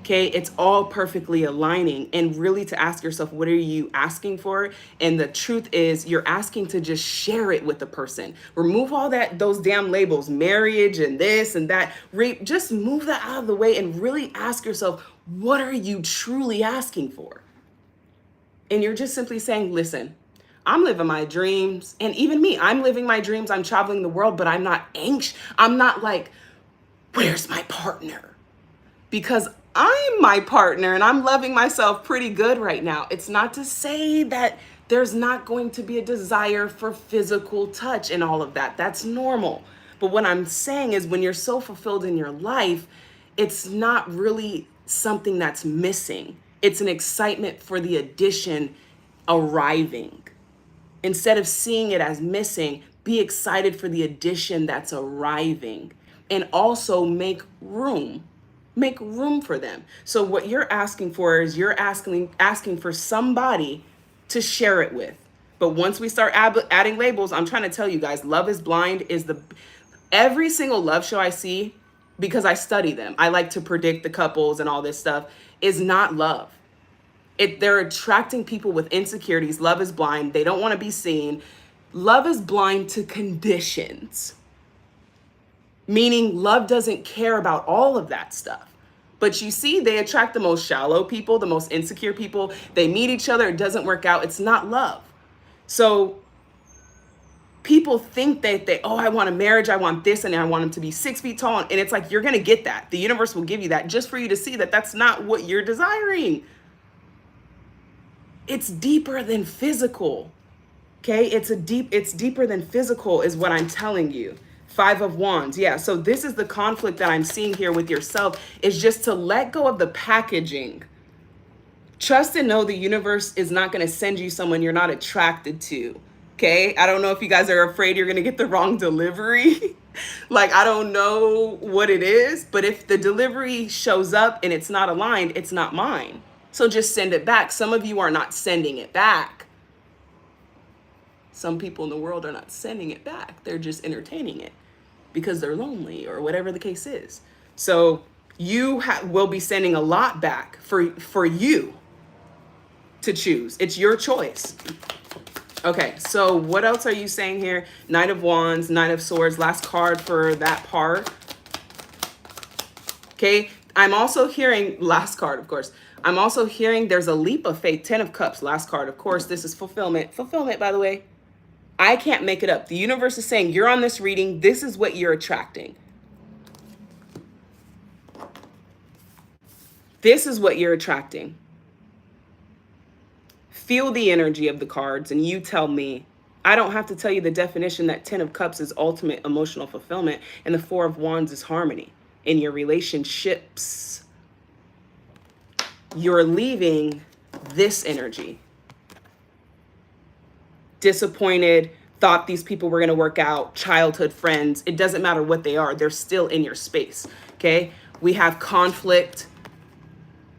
Okay, it's all perfectly aligning. And really to ask yourself, what are you asking for? And the truth is, you're asking to just share it with the person. Remove all those damn labels, marriage and this and that, rape. Just move that out of the way and really ask yourself, what are you truly asking for? And you're just simply saying, listen, I'm living my dreams. And even me, I'm living my dreams. I'm traveling the world, but I'm not anxious. I'm not like, where's my partner? Because I'm my partner and I'm loving myself pretty good right now. It's not to say that there's not going to be a desire for physical touch and all of that. That's normal. But what I'm saying is when you're so fulfilled in your life, it's not really something that's missing. It's an excitement for the addition arriving. Instead of seeing it as missing, be excited for the addition that's arriving. And also make room for them. So what you're asking for is you're asking for somebody to share it with. But once we start adding labels, I'm trying to tell you guys, Love is Blind is every single love show I see, because I study them, I like to predict the couples and all this stuff, is not love. They're attracting people with insecurities. Love is blind. They don't want to be seen. Love is blind to conditions. Meaning love doesn't care about all of that stuff. But you see, they attract the most shallow people, the most insecure people. They meet each other. It doesn't work out. It's not love. So people think that I want a marriage. I want this, and I want them to be 6 feet tall. And it's like, you're going to get that. The universe will give you that just for you to see that that's not what you're desiring. It's deeper than physical. Okay. It's deeper than physical is what I'm telling you. 5 of Wands. Yeah. So this is the conflict that I'm seeing here with yourself, is just to let go of the packaging. Trust and know the universe is not going to send you someone you're not attracted to. Okay. I don't know if you guys are afraid you're going to get the wrong delivery. Like, I don't know what it is, but if the delivery shows up and it's not aligned, it's not mine. So just send it back. Some of you are not sending it back. Some people in the world are not sending it back. They're just entertaining it because they're lonely or whatever the case is. So you will be sending a lot back for you to choose. It's your choice. Okay, so what else are you saying here? Knight of Wands, Knight of Swords, last card for that part. Okay, I'm also hearing, last card, of course. I'm also hearing there's a leap of faith, 10 of Cups, last card. Of course, this is fulfillment. Fulfillment, by the way. I can't make it up. The universe is saying you're on this reading. This is what you're attracting. This is what you're attracting. Feel the energy of the cards and you tell me. I don't have to tell you the definition that 10 of Cups is ultimate emotional fulfillment and the 4 of Wands is harmony in your relationships. You're leaving this energy. Disappointed, thought these people were going to work out, childhood friends. It doesn't matter what they are. They're still in your space. Okay. We have conflict.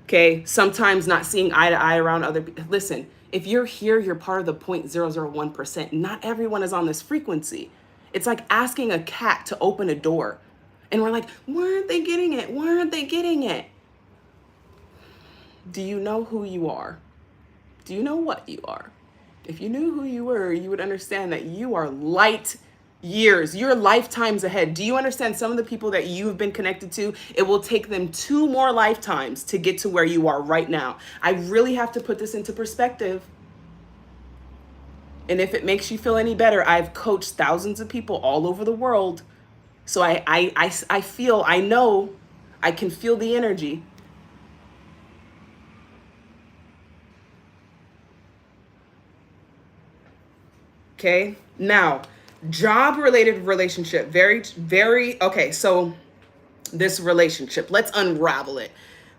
Okay. Sometimes not seeing eye to eye around other people. Listen, if you're here, you're part of the 0.001%. Not everyone is on this frequency. It's like asking a cat to open a door. And we're like, why aren't they getting it? Why aren't they getting it? Do you know who you are? Do you know what you are? If you knew who you were, you would understand that you are light years, your lifetimes ahead. Do you understand? Some of the people that you've been connected to, it will take them 2 more lifetimes to get to where you are right now. I really have to put this into perspective. And if it makes you feel any better, I've coached thousands of people all over the world. So I feel, I know, I can feel the energy. Okay. Now, job related relationship. Okay. So this relationship, let's unravel it.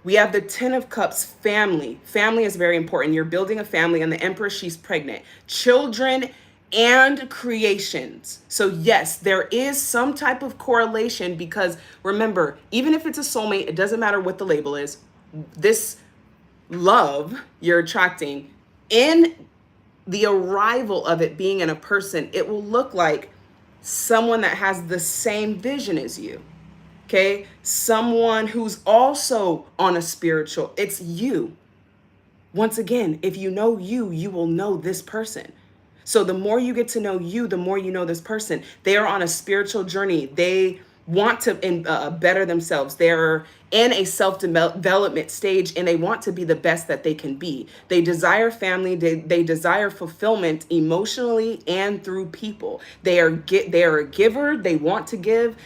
We have the 10 of Cups, family. Family is very important. You're building a family, and the Empress, she's pregnant. Children and creations. So yes, there is some type of correlation, because remember, even if it's a soulmate, it doesn't matter what the label is. This love you're attracting, in the arrival of it being in a person, it will look like someone that has the same vision as you. Okay, someone who's also on a spiritual, it's you. Once again, if you know you, you will know this person. So the more you get to know you, the more you know this person. They are on a spiritual journey. They want to better themselves. They're in a self-development stage, and they want to be the best that they can be. They desire family. They desire fulfillment emotionally and through people. They are a giver. They want to give.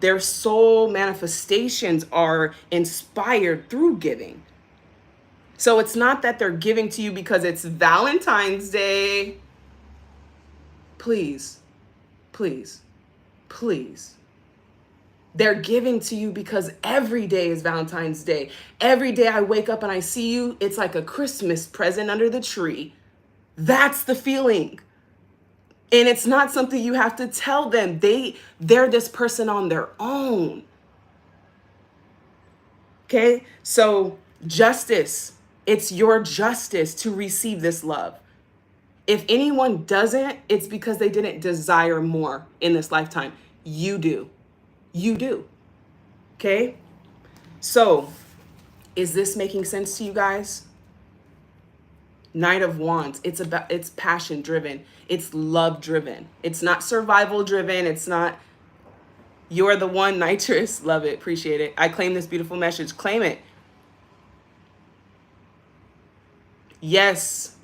Their soul manifestations are inspired through giving. So it's not that they're giving to you because it's Valentine's Day. Please, please, please. They're giving to you because every day is Valentine's Day. Every day I wake up and I see you, it's like a Christmas present under the tree. That's the feeling. And it's not something you have to tell them. They're this person on their own. Okay? So justice. It's your justice to receive this love. If anyone doesn't, it's because they didn't desire more in this lifetime. You do. You do. Okay? So, is this making sense to you guys? Knight of Wands. It's passion driven. It's love driven. It's not survival driven. It's not you're the one, nitrous. Love it. Appreciate it. I claim this beautiful message. Claim it. Yes.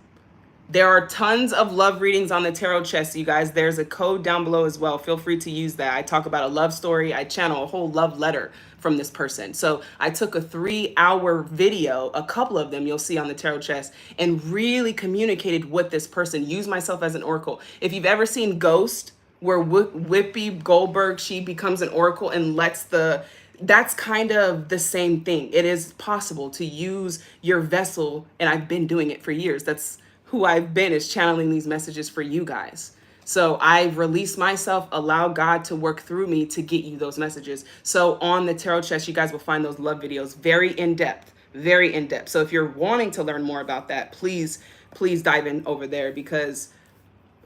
There are tons of love readings on the tarot chest, you guys. There's a code down below as well. Feel free to use that. I talk about a love story. I channel a whole love letter from this person. So I took a 3-hour video, a couple of them you'll see on the tarot chest, and really communicated with this person. Use myself as an oracle. If you've ever seen Ghost, where Whoopi Goldberg, she becomes an oracle and that's kind of the same thing. It is possible to use your vessel, and I've been doing it for years. That's who I've been, is channeling these messages for you guys. So I release myself, allow God to work through me to get you those messages. So on the tarot chest, you guys will find those love videos, very in depth, very in depth. So if you're wanting to learn more about that, please dive in over there, because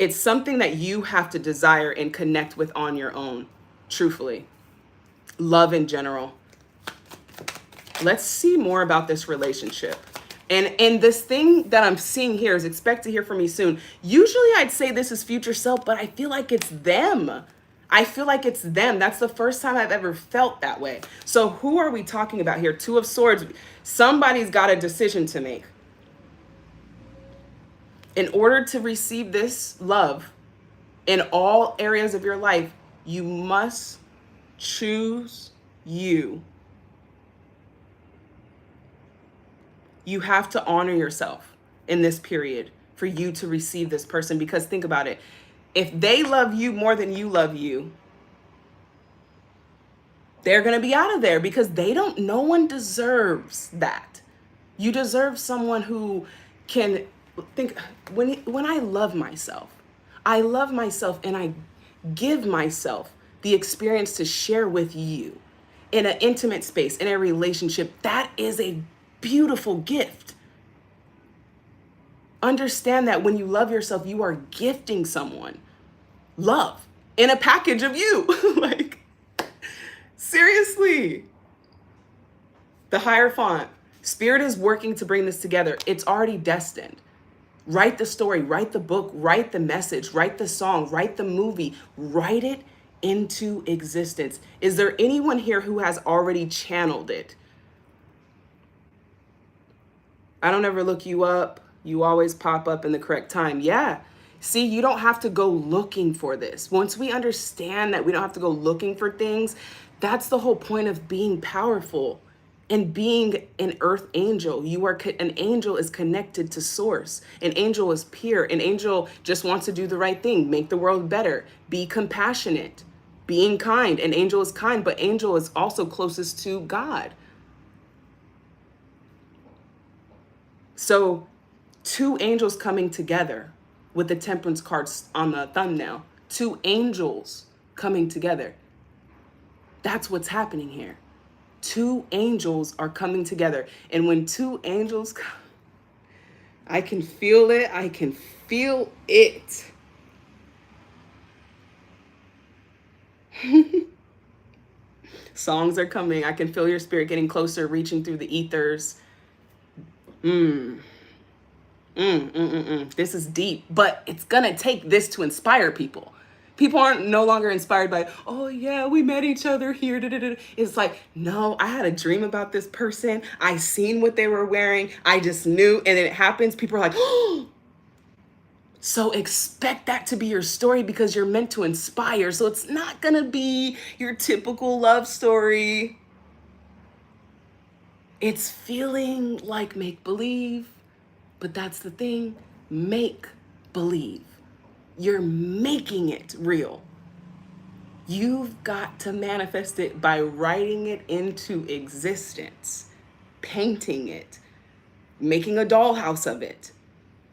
it's something that you have to desire and connect with on your own, truthfully. Love in general. Let's see more about this relationship. And this thing that I'm seeing here is expect to hear from me soon. Usually I'd say this is future self, but I feel like it's them. I feel like it's them. That's the first time I've ever felt that way. So who are we talking about here? 2 of Swords. Somebody's got a decision to make. In order to receive this love in all areas of your life, you must choose you. You have to honor yourself in this period for you to receive this person, because think about it. If they love you more than you love you, they're going to be out of there, because no one deserves that. You deserve someone who can think, when I love myself and I give myself the experience to share with you in an intimate space, in a relationship, that is a beautiful gift. Understand that when you love yourself, you are gifting someone love in a package of you. Like, seriously. The Hierophant. Spirit is working to bring this together. It's already destined. Write the story, write the book, write the message, write the song, write the movie, write it into existence. Is there anyone here who has already channeled it? I don't ever look you up. You always pop up in the correct time. Yeah. See, you don't have to go looking for this. Once we understand that we don't have to go looking for things, that's the whole point of being powerful and being an earth angel. An angel is connected to source. An angel is pure. An angel just wants to do the right thing, make the world better, be compassionate, being kind. An angel is kind, but angel is also closest to God. So 2 angels coming together with the temperance cards on the thumbnail, 2 angels coming together. That's what's happening here. 2 angels are coming together. And when 2 angels come, I can feel it. I can feel it. Songs are coming. I can feel your spirit getting closer, reaching through the ethers. This is deep, but it's gonna take this to inspire people. People aren't no longer inspired by, oh yeah, we met each other here. It's like, no, I had a dream about this person. I seen what they were wearing. I just knew, and then it happens. People are like, oh. So expect that to be your story because you're meant to inspire. So it's not gonna be your typical love story. It's feeling like make-believe, but that's the thing, make-believe. You're making it real. You've got to manifest it by writing it into existence, painting it, making a dollhouse of it,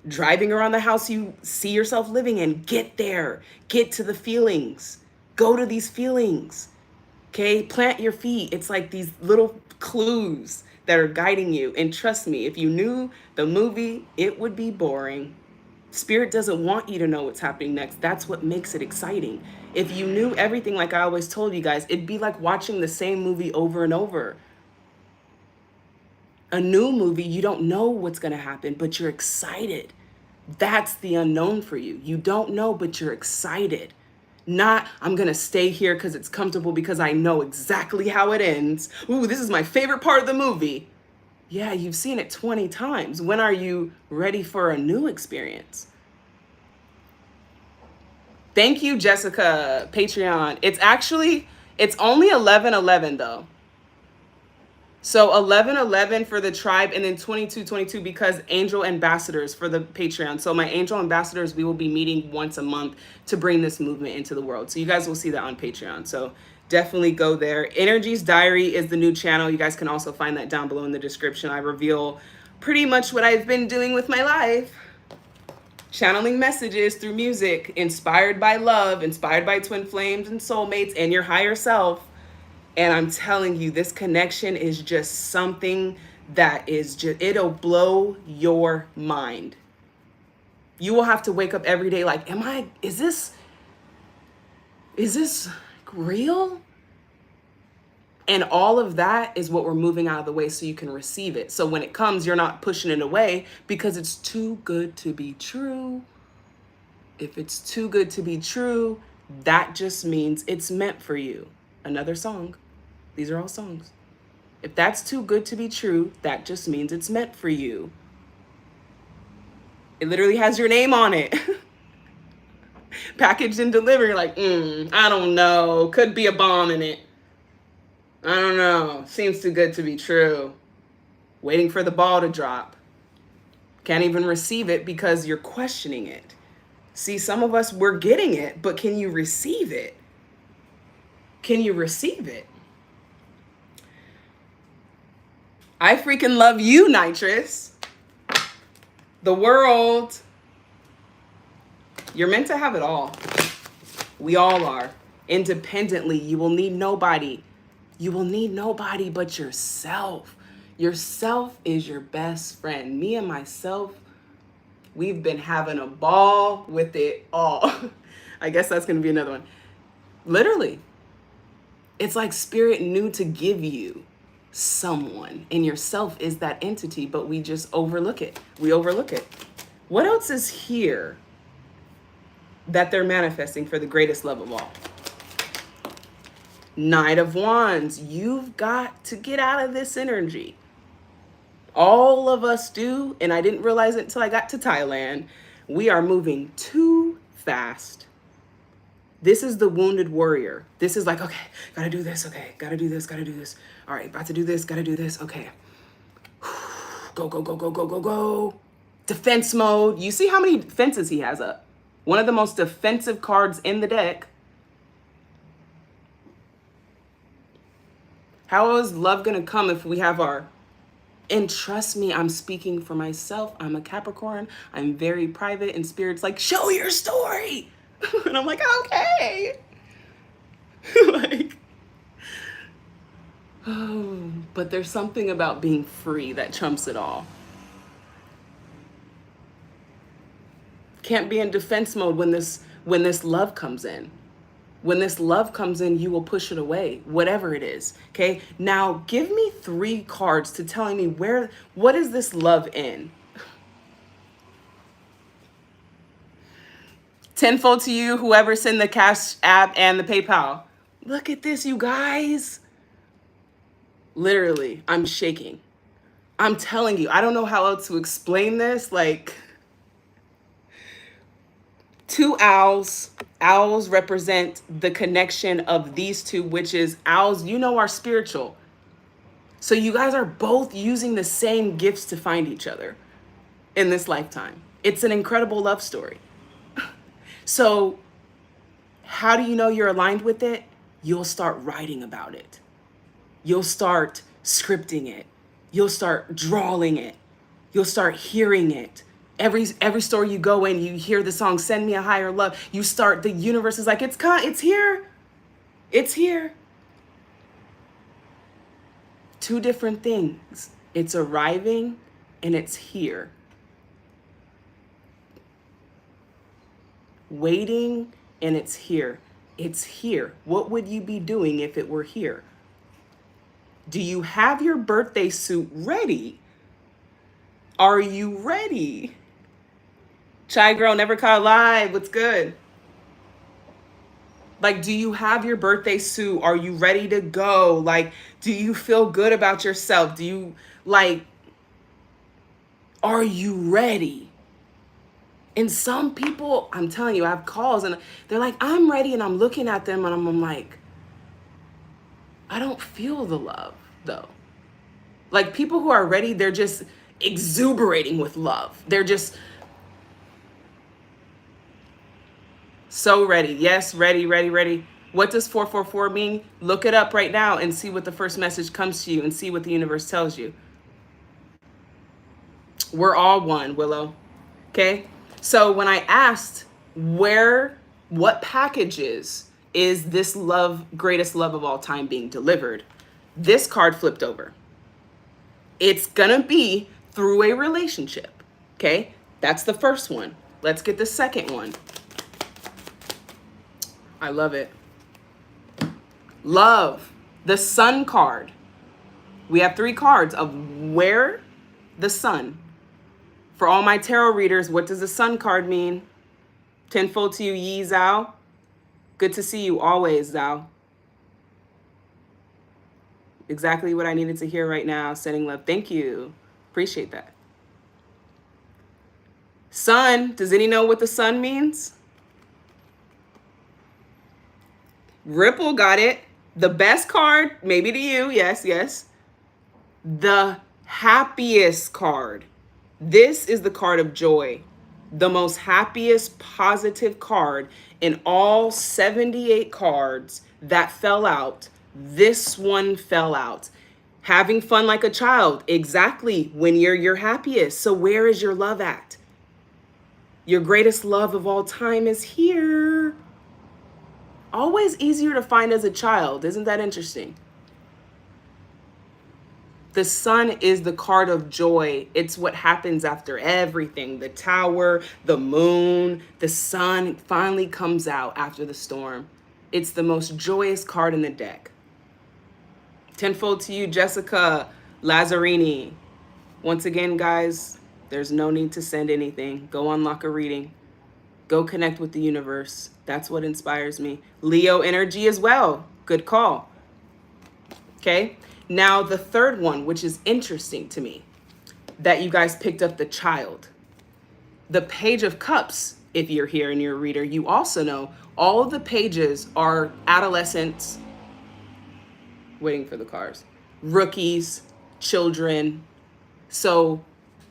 driving around the house you see yourself living in. Get there, get to the feelings, go to these feelings, okay? Plant your feet. It's like these little clues that are guiding you. And trust me, if you knew the movie, it would be boring. Spirit doesn't want you to know what's happening next. That's what makes it exciting. If you knew everything, like I always told you guys, it'd be like watching the same movie over and over. A new movie, you don't know what's going to happen, but you're excited. That's the unknown for you. You don't know, but you're excited. Not, I'm going to stay here because it's comfortable because I know exactly how it ends. Ooh, this is my favorite part of the movie. Yeah, you've seen it 20 times. When are you ready for a new experience? Thank you, Jessica, Patreon. It's only 11:11 though. So 11:11 for the tribe, and then 22:22 because angel ambassadors for the Patreon. So my angel ambassadors, we will be meeting once a month to bring this movement into the world. So you guys will see that on Patreon. So definitely go there. Energy's Diary is the new channel. You guys can also find that down below in the description. I reveal pretty much what I've been doing with my life. Channeling messages through music, inspired by love, inspired by twin flames and soulmates and your higher self. And I'm telling you, this connection is just something that is just, it'll blow your mind. You will have to wake up every day like, is this real? And all of that is what we're moving out of the way so you can receive it. So when it comes, you're not pushing it away because it's too good to be true. If it's too good to be true, that just means it's meant for you. Another song. These are all songs. If that's too good to be true, that just means it's meant for you. It literally has your name on it. Packaged and delivered, like, I don't know. Could be a bomb in it. I don't know. Seems too good to be true. Waiting for the ball to drop. Can't even receive it because you're questioning it. See, some of us, we're getting it, but can you receive it? Can you receive it? I freaking love you, Nitrous. The world. You're meant to have it all. We all are. Independently, you will need nobody. You will need nobody but yourself. Yourself is your best friend. Me and myself, we've been having a ball with it all. I guess that's going to be another one. Literally. It's like spirit knew to give you someone, and yourself is that entity, but we just overlook it. We overlook it. What else is here that they're manifesting for the greatest love of all? Knight of Wands. You've got to get out of this energy. All of us do, and I didn't realize it until I got to Thailand. We are moving too fast. This is the wounded warrior. This is like, okay, gotta do this, okay, gotta do this, gotta do this. All right, about to do this, gotta do this, okay. Go, go, go, go, go, go, go. Defense mode. You see how many defenses he has up? One of the most defensive cards in the deck. How is love gonna come if we have our... And trust me, I'm speaking for myself. I'm a Capricorn. I'm very private, and Spirit's like, show your story. And I'm like, okay. Like, oh, but there's something about being free that trumps it all. Can't be in defense mode when this love comes in. When this love comes in, you will push it away, whatever it is. Okay. Now give me 3 cards to telling me what is this love in? Tenfold to you, whoever sent the Cash App and the PayPal. Look at this, you guys. Literally, I'm shaking. I'm telling you, I don't know how else to explain this. Like, 2 owls. Owls represent the connection of these two, which is owls, are spiritual. So you guys are both using the same gifts to find each other in this lifetime. It's an incredible love story. So how do you know you're aligned with it? You'll start writing about it. You'll start scripting it. You'll start drawing it. You'll start hearing it. Every store you go in, you hear the song, Send Me a Higher Love. The universe is like, it's here. It's here. 2 different things. It's arriving and it's here. Waiting and it's here. It's here. What would you be doing if it were here? Do you have your birthday suit ready? Are you ready? Chai girl, never caught alive. What's good? Like, do you have your birthday suit? Are you ready to go? Like, do you feel good about yourself? Are you ready? And some people, I'm telling you, I have calls and they're like, I'm ready. And I'm looking at them and I'm like, I don't feel the love though. Like, people who are ready, they're just exuberating with love. They're just so ready. Yes, ready, ready, ready. What does 444 mean? Look it up right now and see what the first message comes to you and see what the universe tells you. We're all one, Willow. Okay? So when I asked what packages is this greatest love of all time being delivered, this card flipped over. It's gonna be through a relationship. Okay? That's the first one. Let's get the second one. I love it. Love, the sun card. We have 3 cards of where the sun. For all my tarot readers, what does the sun card mean? Tenfold to you, Yi Zhao. Good to see you always, Zhao. Exactly what I needed to hear right now. Sending love. Thank you. Appreciate that. Sun. Does any know what the sun means? Ripple got it. The best card, maybe to you. Yes, yes. The happiest card. This is the card of joy. The most happiest, positive card in all 78 cards that fell out. This one fell out. Having fun like a child. Exactly when you're your happiest. So where is your love at? Your greatest love of all time is here. Always easier to find as a child. Isn't that interesting? The sun is the card of joy. It's what happens after everything. The tower, the moon, the sun finally comes out after the storm. It's the most joyous card in the deck. Tenfold to you, Jessica Lazzarini. Once again, guys, There's no need to send anything. Go unlock a reading. Go connect with the universe. That's what inspires me. Leo energy as well. Good call. Okay. Now the third one, which is interesting to me, that you guys picked up the child. The Page of Cups, if you're here and you're a reader, you also know all of the pages are adolescents, waiting for the cars, rookies, children. So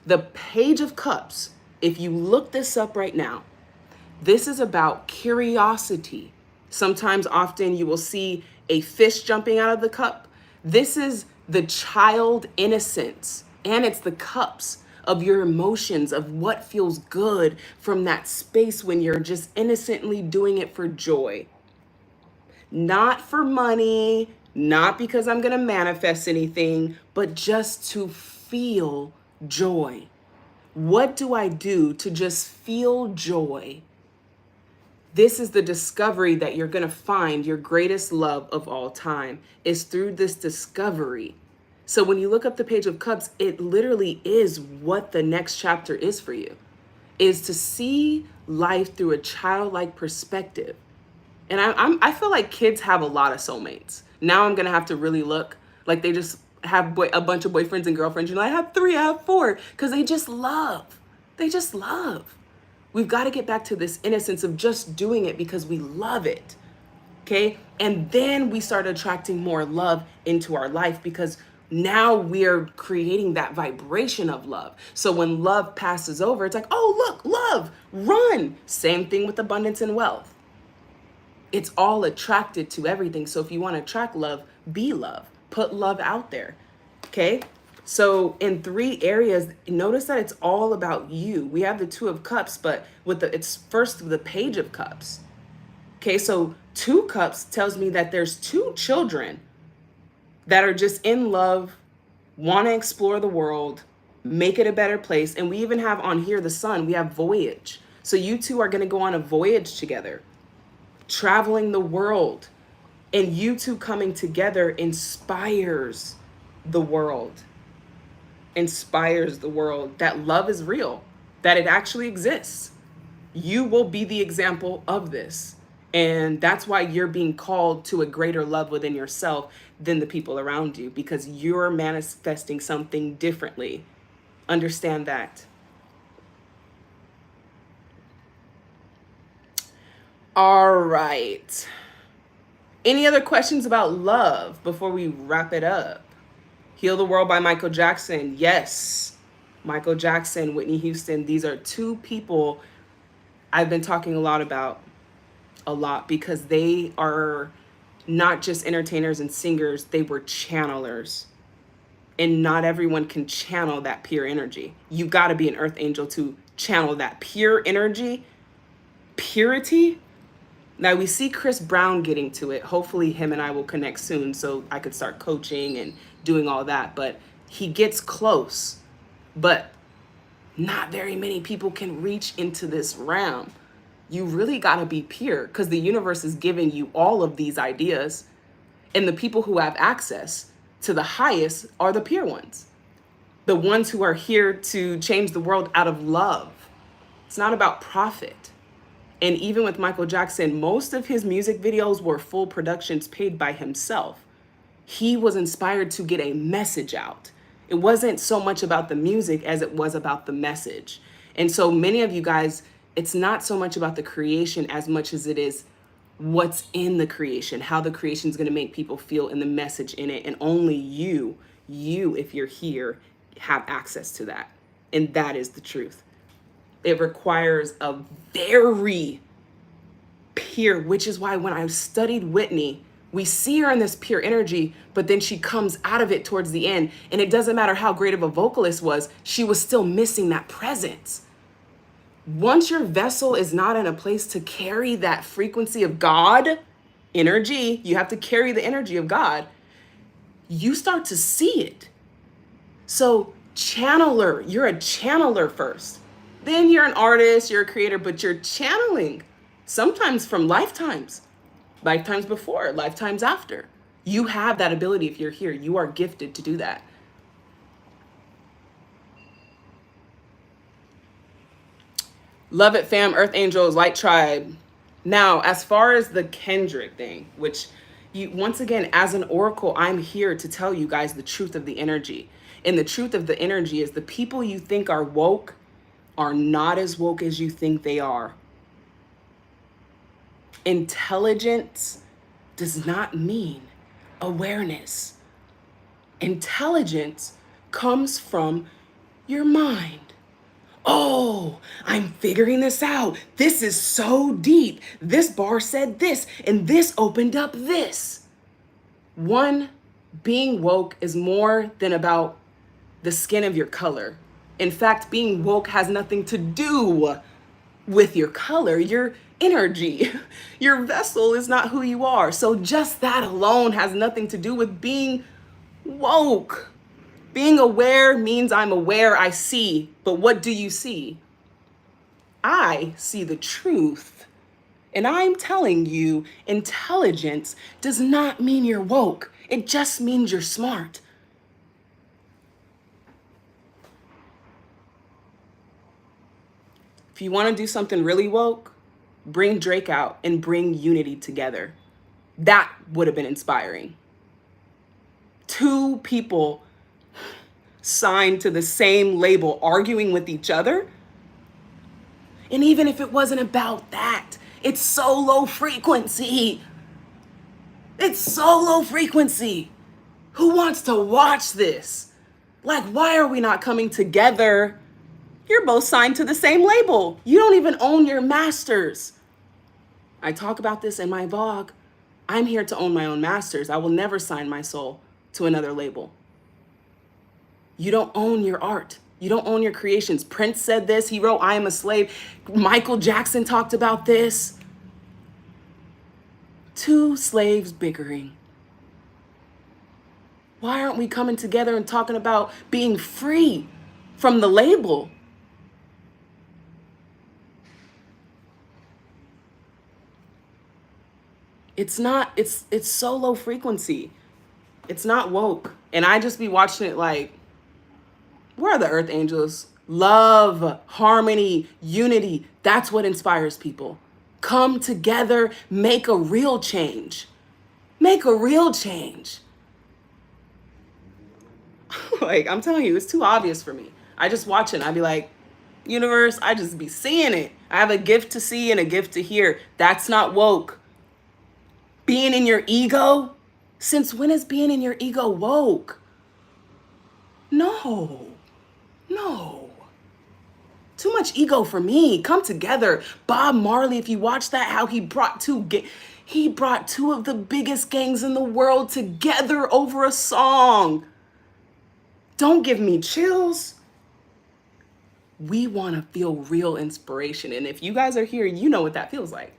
the Page of Cups, if you look this up right now, this is about curiosity. Sometimes, often, you will see a fish jumping out of the cup. This is the child innocence, and it's the cups of your emotions, of what feels good from that space when you're just innocently doing it for joy. Not for money, not because I'm going to manifest anything, but just to feel joy. What do I do to just feel joy? This is the discovery that you're going to find your greatest love of all time is through this discovery. So when you look up the Page of Cups, it literally is what the next chapter is for you, is to see life through a childlike perspective. And I feel like kids have a lot of soulmates. Now I'm going to have to really look like they just have a bunch of boyfriends and girlfriends. You know, I have 3, I have 4, because they just love. They just love. We've got to get back to this innocence of just doing it because we love it. Okay. And then we start attracting more love into our life because now we're creating that vibration of love. So when love passes over, it's like, oh, look, love, run. Same thing with abundance and wealth. It's all attracted to everything. So if you want to attract love, be love. Put love out there. Okay. So in 3 areas, notice that it's all about you. We have the 2 of Cups, but it's first the Page of Cups. Okay, so 2 cups tells me that there's 2 children that are just in love, want to explore the world, make it a better place. And we even have on here the sun, we have voyage. So you 2 are going to go on a voyage together, traveling the world. And you 2 coming together inspires the world. Inspires the world that love is real, that it actually exists. You will be the example of this. And that's why you're being called to a greater love within yourself than the people around you, because you're manifesting something differently. Understand that. All right. Any other questions about love before we wrap it up? Heal the World by Michael Jackson. Yes. Michael Jackson, Whitney Houston. These are 2 people I've been talking a lot because they are not just entertainers and singers, they were channelers. And not everyone can channel that pure energy. You got to be an earth angel to channel that pure energy, purity. Now we see Chris Brown getting to it. Hopefully him and I will connect soon so I could start coaching and doing all that. But he gets close. But not very many people can reach into this realm. You really got to be pure because the universe is giving you all of these ideas. And the people who have access to the highest are the pure ones. The ones who are here to change the world out of love. It's not about profit. And even with Michael Jackson, most of his music videos were full productions paid by himself. He was inspired to get a message out. It wasn't so much about the music as it was about the message. And so many of you guys, it's not so much about the creation as much as it is what's in the creation, how the creation is going to make people feel and the message in it. And only you, if you're here, have access to that. And that is the truth. It requires a very pure, which is why when I studied Whitney, we see her in this pure energy, but then she comes out of it towards the end. And it doesn't matter how great of a vocalist was, she was still missing that presence. Once your vessel is not in a place to carry that frequency of God energy, you have to carry the energy of God, you start to see it. So channeler, you're a channeler first. Then you're an artist, you're a creator, but you're channeling sometimes from lifetimes before, lifetimes after. You have that ability if you're here. You are gifted to do that. Love it, fam. Earth Angels, Light Tribe. Now, as far as the Kendrick thing, which you, once again, as an oracle, I'm here to tell you guys the truth of the energy. And the truth of the energy is the people you think are woke are not as woke as you think they are. Intelligence does not mean awareness. Intelligence comes from your mind. Oh, I'm figuring this out. This is so deep. This bar said this, and this opened up this. One, being woke is more than about the skin of your color. In fact, being woke has nothing to do with your color, your energy. Your vessel is not who you are. So just that alone has nothing to do with being woke. Being aware means I'm aware, I see. But what do you see? I see the truth. And I'm telling you, intelligence does not mean you're woke. It just means you're smart. If you want to do something really woke, bring Drake out and bring unity together. That would have been inspiring. Two people signed to the same label arguing with each other. And even if it wasn't about that, it's so low frequency. It's so low frequency. Who wants to watch this? Like, why are we not coming together? You're both signed to the same label. You don't even own your masters. I talk about this in my vlog. I'm here to own my own masters. I will never sign my soul to another label. You don't own your art. You don't own your creations. Prince said this. He wrote, I am a slave. Michael Jackson talked about this. Two slaves bickering. Why aren't we coming together and talking about being free from the label? It's so low frequency. It's not woke. And I just be watching it like, where are the Earth Angels? Love, harmony, unity. That's what inspires people. Come together, make a real change. Make a real change. Like, I'm telling you, it's too obvious for me. I just watch it and I be like, universe, I just be seeing it. I have a gift to see and a gift to hear. That's not woke. Being in your ego? Since when is being in your ego woke? No. Too much ego for me. Come together. Bob Marley, if you watch that, how he brought two of the biggest gangs in the world together over a song. Don't give me chills. We want to feel real inspiration. And if you guys are here, you know what that feels like.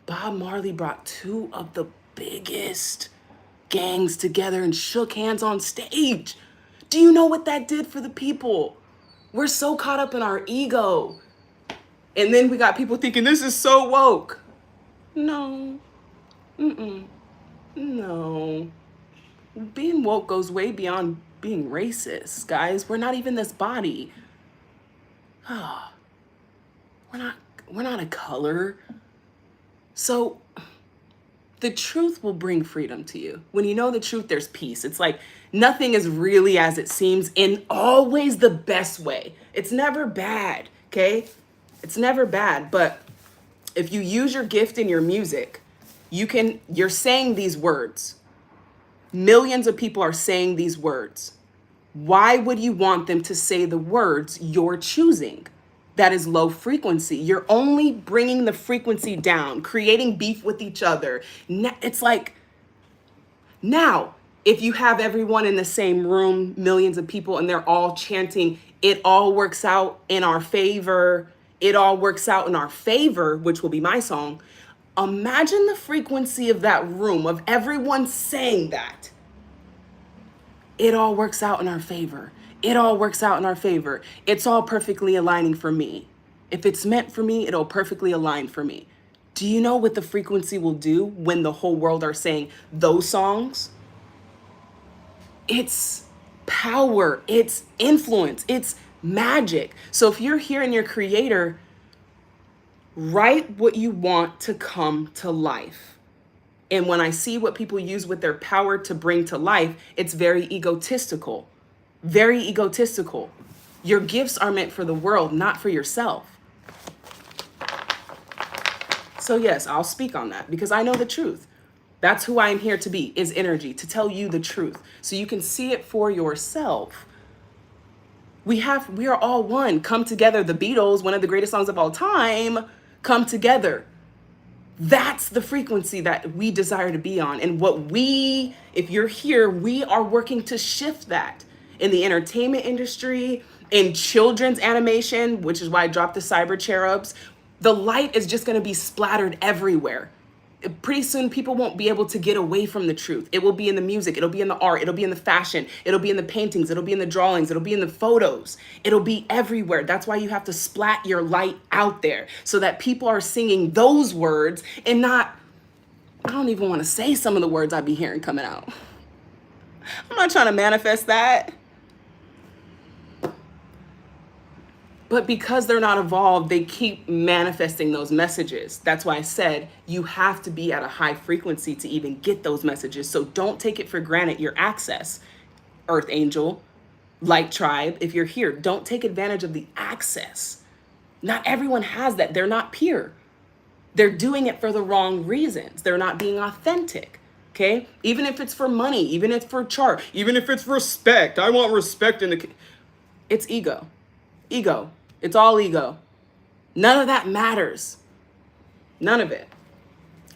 Bob Marley brought two of the biggest gangs together and shook hands on stage. Do you know what that did for the people? We're so caught up in our ego. And then we got people thinking this is so woke. No. No. Being woke goes way beyond being racist, guys. We're not even this body. We're not a color. So the truth will bring freedom to you. When you know the truth, there's peace. It's like nothing is really as it seems in always the best way. It's never bad, okay? It's never bad. But if you use your gift in your music, you're saying these words. Millions of people are saying these words. Why would you want them to say the words you're choosing? That is low frequency. You're only bringing the frequency down, creating beef with each other. It's like, now, if you have everyone in the same room, millions of people, and they're all chanting, it all works out in our favor, it all works out in our favor, which will be my song. Imagine the frequency of that room, of everyone saying that. It all works out in our favor. It all works out in our favor. It's all perfectly aligning for me. If it's meant for me, it'll perfectly align for me. Do you know what the frequency will do when the whole world are saying those songs? It's power. It's influence. It's Magic. So if you're here and you're creator, write what you want to come to life. And when I see what people use with their power to bring to life, it's very egotistical. Very egotistical. Your gifts are meant for the world, not for yourself. So yes, I'll speak on that because I know the truth. That's who I am here to be, is energy, to tell you the truth so you can see it for yourself. We are all one. Come together. The Beatles, one of the greatest songs of all time, come together. That's the frequency that we desire to be on. And if you're here, we are working to shift that in the entertainment industry, in children's animation, which is why I dropped the cyber cherubs. The light is just going to be splattered everywhere. Pretty soon people won't be able to get away from the truth. It will be in the music, it'll be in the art, it'll be in the fashion, it'll be in the paintings, it'll be in the drawings, it'll be in the photos, it'll be everywhere. That's why you have to splat your light out there so that people are singing those words and not, I don't even want to say some of the words I be hearing coming out. I'm not trying to manifest that. But because they're not evolved, they keep manifesting those messages. That's why I said you have to be at a high frequency to even get those messages. So don't take it for granted, your access. Earth Angel, Light Tribe, if you're here, don't take advantage of the access. Not everyone has that. They're not pure. They're doing it for the wrong reasons. They're not being authentic. Okay? Even if it's for money, even if it's for chart, even if it's respect. I want respect in the... It's ego. Ego. It's all ego. None of that matters. None of it.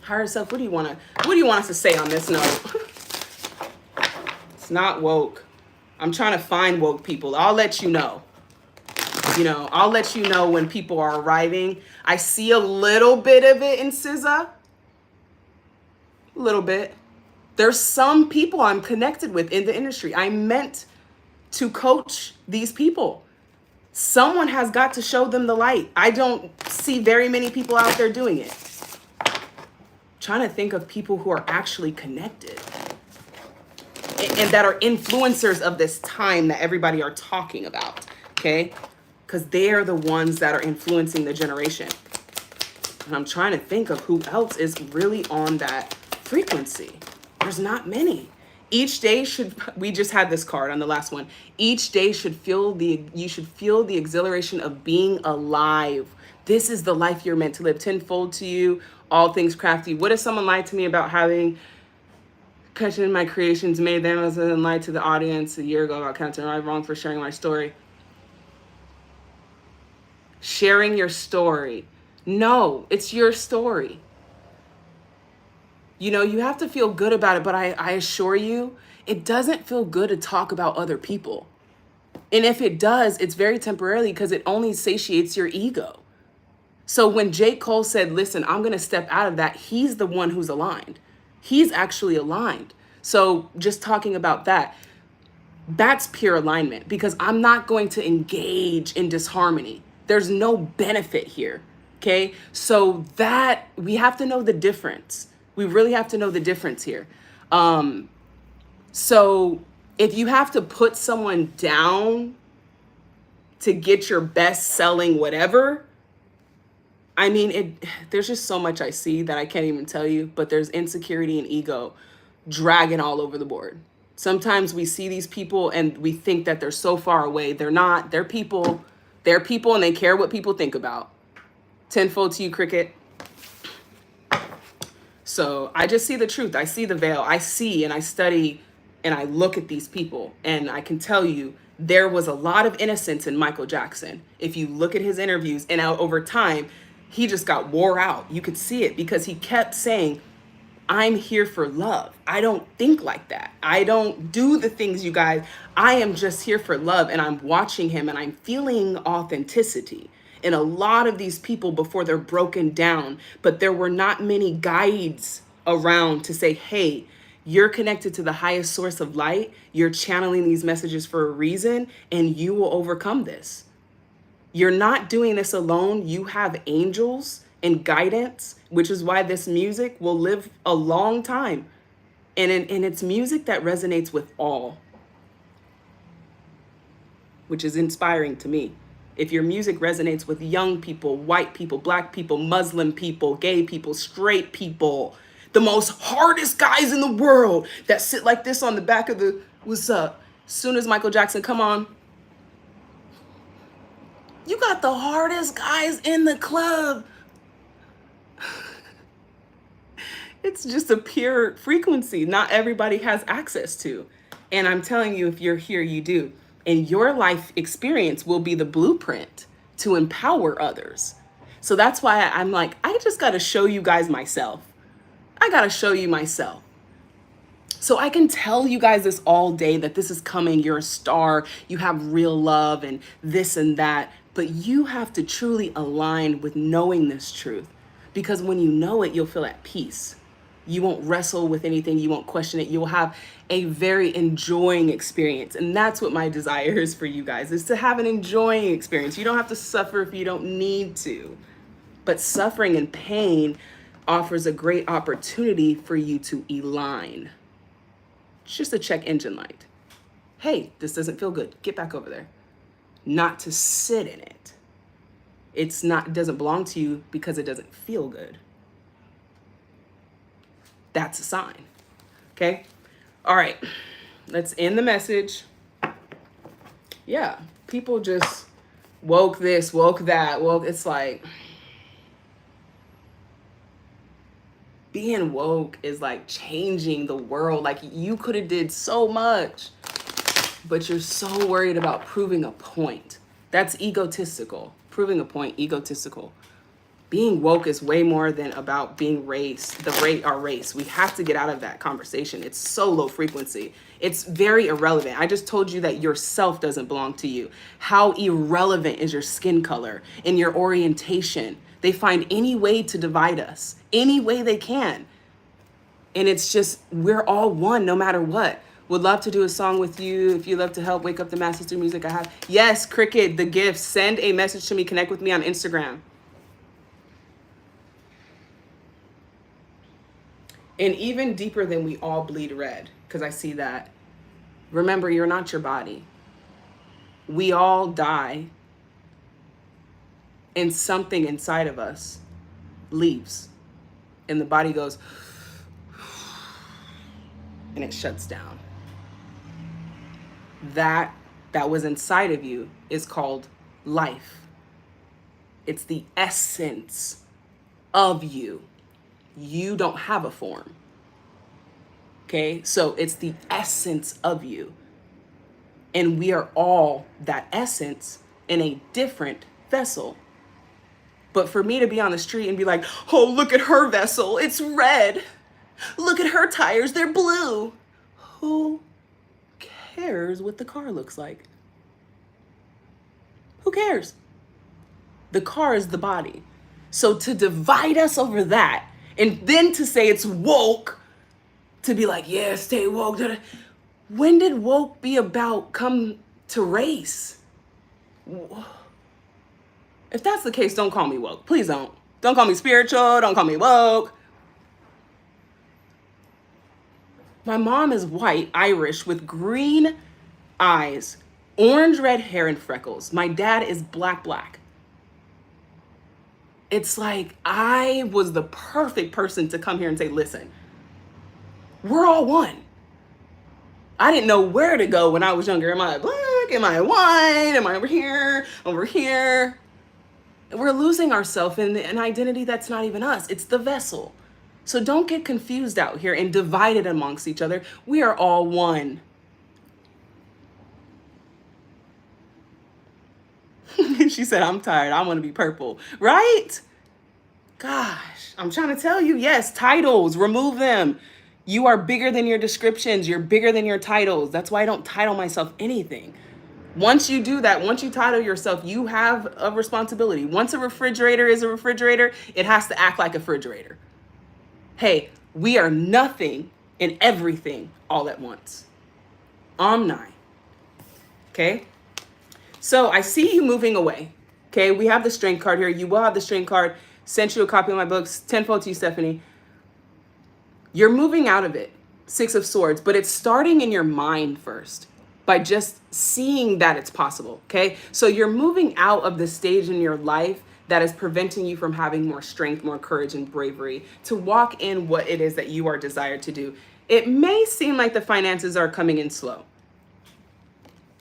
Higher self, what do you want us to say on this note? It's not woke. I'm trying to find woke people. I'll let you know. I'll let you know when people are arriving. I see a little bit of it in SZA. A little bit. There's some people I'm connected with in the industry. I meant to coach these people. Someone has got to show them the light. I don't see very many people out there doing it. I'm trying to think of people who are actually connected and that are influencers of this time that everybody are talking about, okay? Because they are the ones that are influencing the generation. And I'm trying to think of who else is really on that frequency. There's not many. Each day we just had this card on the last one. Each day you should feel the exhilaration of being alive. This is the life you're meant to live. Tenfold to you, all things crafty. What if someone lied to me about having catching my creations made them as and lied to the audience a year ago about counting right wrong for sharing my story? Sharing your story. No, it's your story. You have to feel good about it, but I assure you, it doesn't feel good to talk about other people. And if it does, it's very temporarily because it only satiates your ego. So when J. Cole said, listen, I'm going to step out of that, he's the one who's aligned. He's actually aligned. So just talking about that, that's pure alignment because I'm not going to engage in disharmony. There's no benefit here. Okay. So that we have to know the difference. We really have to know the difference here. So if you have to put someone down to get your best selling whatever, I mean, there's just so much I see that I can't even tell you, but there's insecurity and ego dragging all over the board. Sometimes we see these people and we think that they're so far away. They're not. They're people. They're people and they care what people think about. Tenfold to you, Cricket. So I just see the truth. I see the veil. I see and I study and I look at these people and I can tell you there was a lot of innocence in Michael Jackson. If you look at his interviews and over time, he just got wore out. You could see it because he kept saying, I'm here for love. I don't think like that. I don't do the things you guys, I am just here for love. And I'm watching him and I'm feeling authenticity in a lot of these people before they're broken down, but there were not many guides around to say, hey, you're connected to the highest source of light. You're channeling these messages for a reason and you will overcome this. You're not doing this alone. You have angels and guidance, which is why this music will live a long time. And it's music that resonates with all. which is inspiring to me. If your music resonates with young people, white people, black people, Muslim people, gay people, straight people, the most hardest guys in the world that sit like this on the back of the, what's up? As soon as Michael Jackson come on, you got the hardest guys in the club. It's just a pure frequency not everybody has access to. And I'm telling you, if you're here, you do. And your life experience will be the blueprint to empower others. So that's why I'm like, I just got to show you guys myself. I got to show you myself. So I can tell you guys this all day that this is coming. You're a star. You have real love and this and that. But you have to truly align with knowing this truth. Because when you know it, you'll feel at peace. You won't wrestle with anything. You won't question it. You'll have a very enjoying experience. And that's what my desire is for you guys, is to have an enjoying experience. You don't have to suffer if you don't need to. But suffering and pain offers a great opportunity for you to align. It's just a check engine light. Hey, this doesn't feel good. Get back over there. Not to sit in it. It doesn't belong to you because it doesn't feel good. That's a sign. Okay? All right. Let's end the message. Yeah. People just woke this, woke that, woke. It's like being woke is like changing the world. Like you could have did so much, but you're so worried about proving a point. That's egotistical. Proving a point, egotistical. Being woke is way more than about being our race. We have to get out of that conversation. It's so low frequency. It's very irrelevant. I just told you that yourself doesn't belong to you. How irrelevant is your skin color and your orientation? They find any way to divide us, any way they can. And it's just, we're all one no matter what. Would love to do a song with you. If you love to help wake up the masses through music, I have. Yes, Cricket, the gift. Send a message to me. Connect with me on Instagram. And even deeper than we all bleed red, because I see that. Remember, you're not your body. We all die, and something inside of us leaves, and the body goes, and it shuts down. That was inside of you is called life. It's the essence of you. You don't have a form. Okay, so it's the essence of you. And we are all that essence in a different vessel. But for me to be on the street and be like, oh, look at her vessel, it's red. Look at her tires, they're blue. Who cares what the car looks like? Who cares? The car is the body. So to divide us over that, and then to say it's woke, to be like, yeah, stay woke. When did woke be about come to race? If that's the case, don't call me woke. Please don't. Don't call me spiritual. Don't call me woke. My mom is white, Irish, with green eyes, orange red hair, and freckles. My dad is black. It's like I was the perfect person to come here and say, listen, we're all one. I didn't know where to go when I was younger. Am I black? Am I white? Am I over here? Over here? We're losing ourselves in an identity that's not even us. It's the vessel. So don't get confused out here and divided amongst each other. We are all one. She said, I'm tired. I want to be purple. Right? Gosh, I'm trying to tell you, yes, titles, remove them. You are bigger than your descriptions. You're bigger than your titles. That's why I don't title myself anything. Once you do that, once you title yourself, you have a responsibility. Once a refrigerator is a refrigerator, it has to act like a refrigerator. Hey, we are nothing and everything all at once. Omni. Okay? So I see you moving away. Okay, we have the strength card here. You will have the strength card. Sent you a copy of my books. Tenfold to you, Stephanie. You're moving out of it. 6 of Swords. But it's starting in your mind first. by just seeing that it's possible, okay? So you're moving out of the stage in your life that is preventing you from having more strength, more courage, and bravery to walk in what it is that you are desired to do. It may seem like the finances are coming in slow.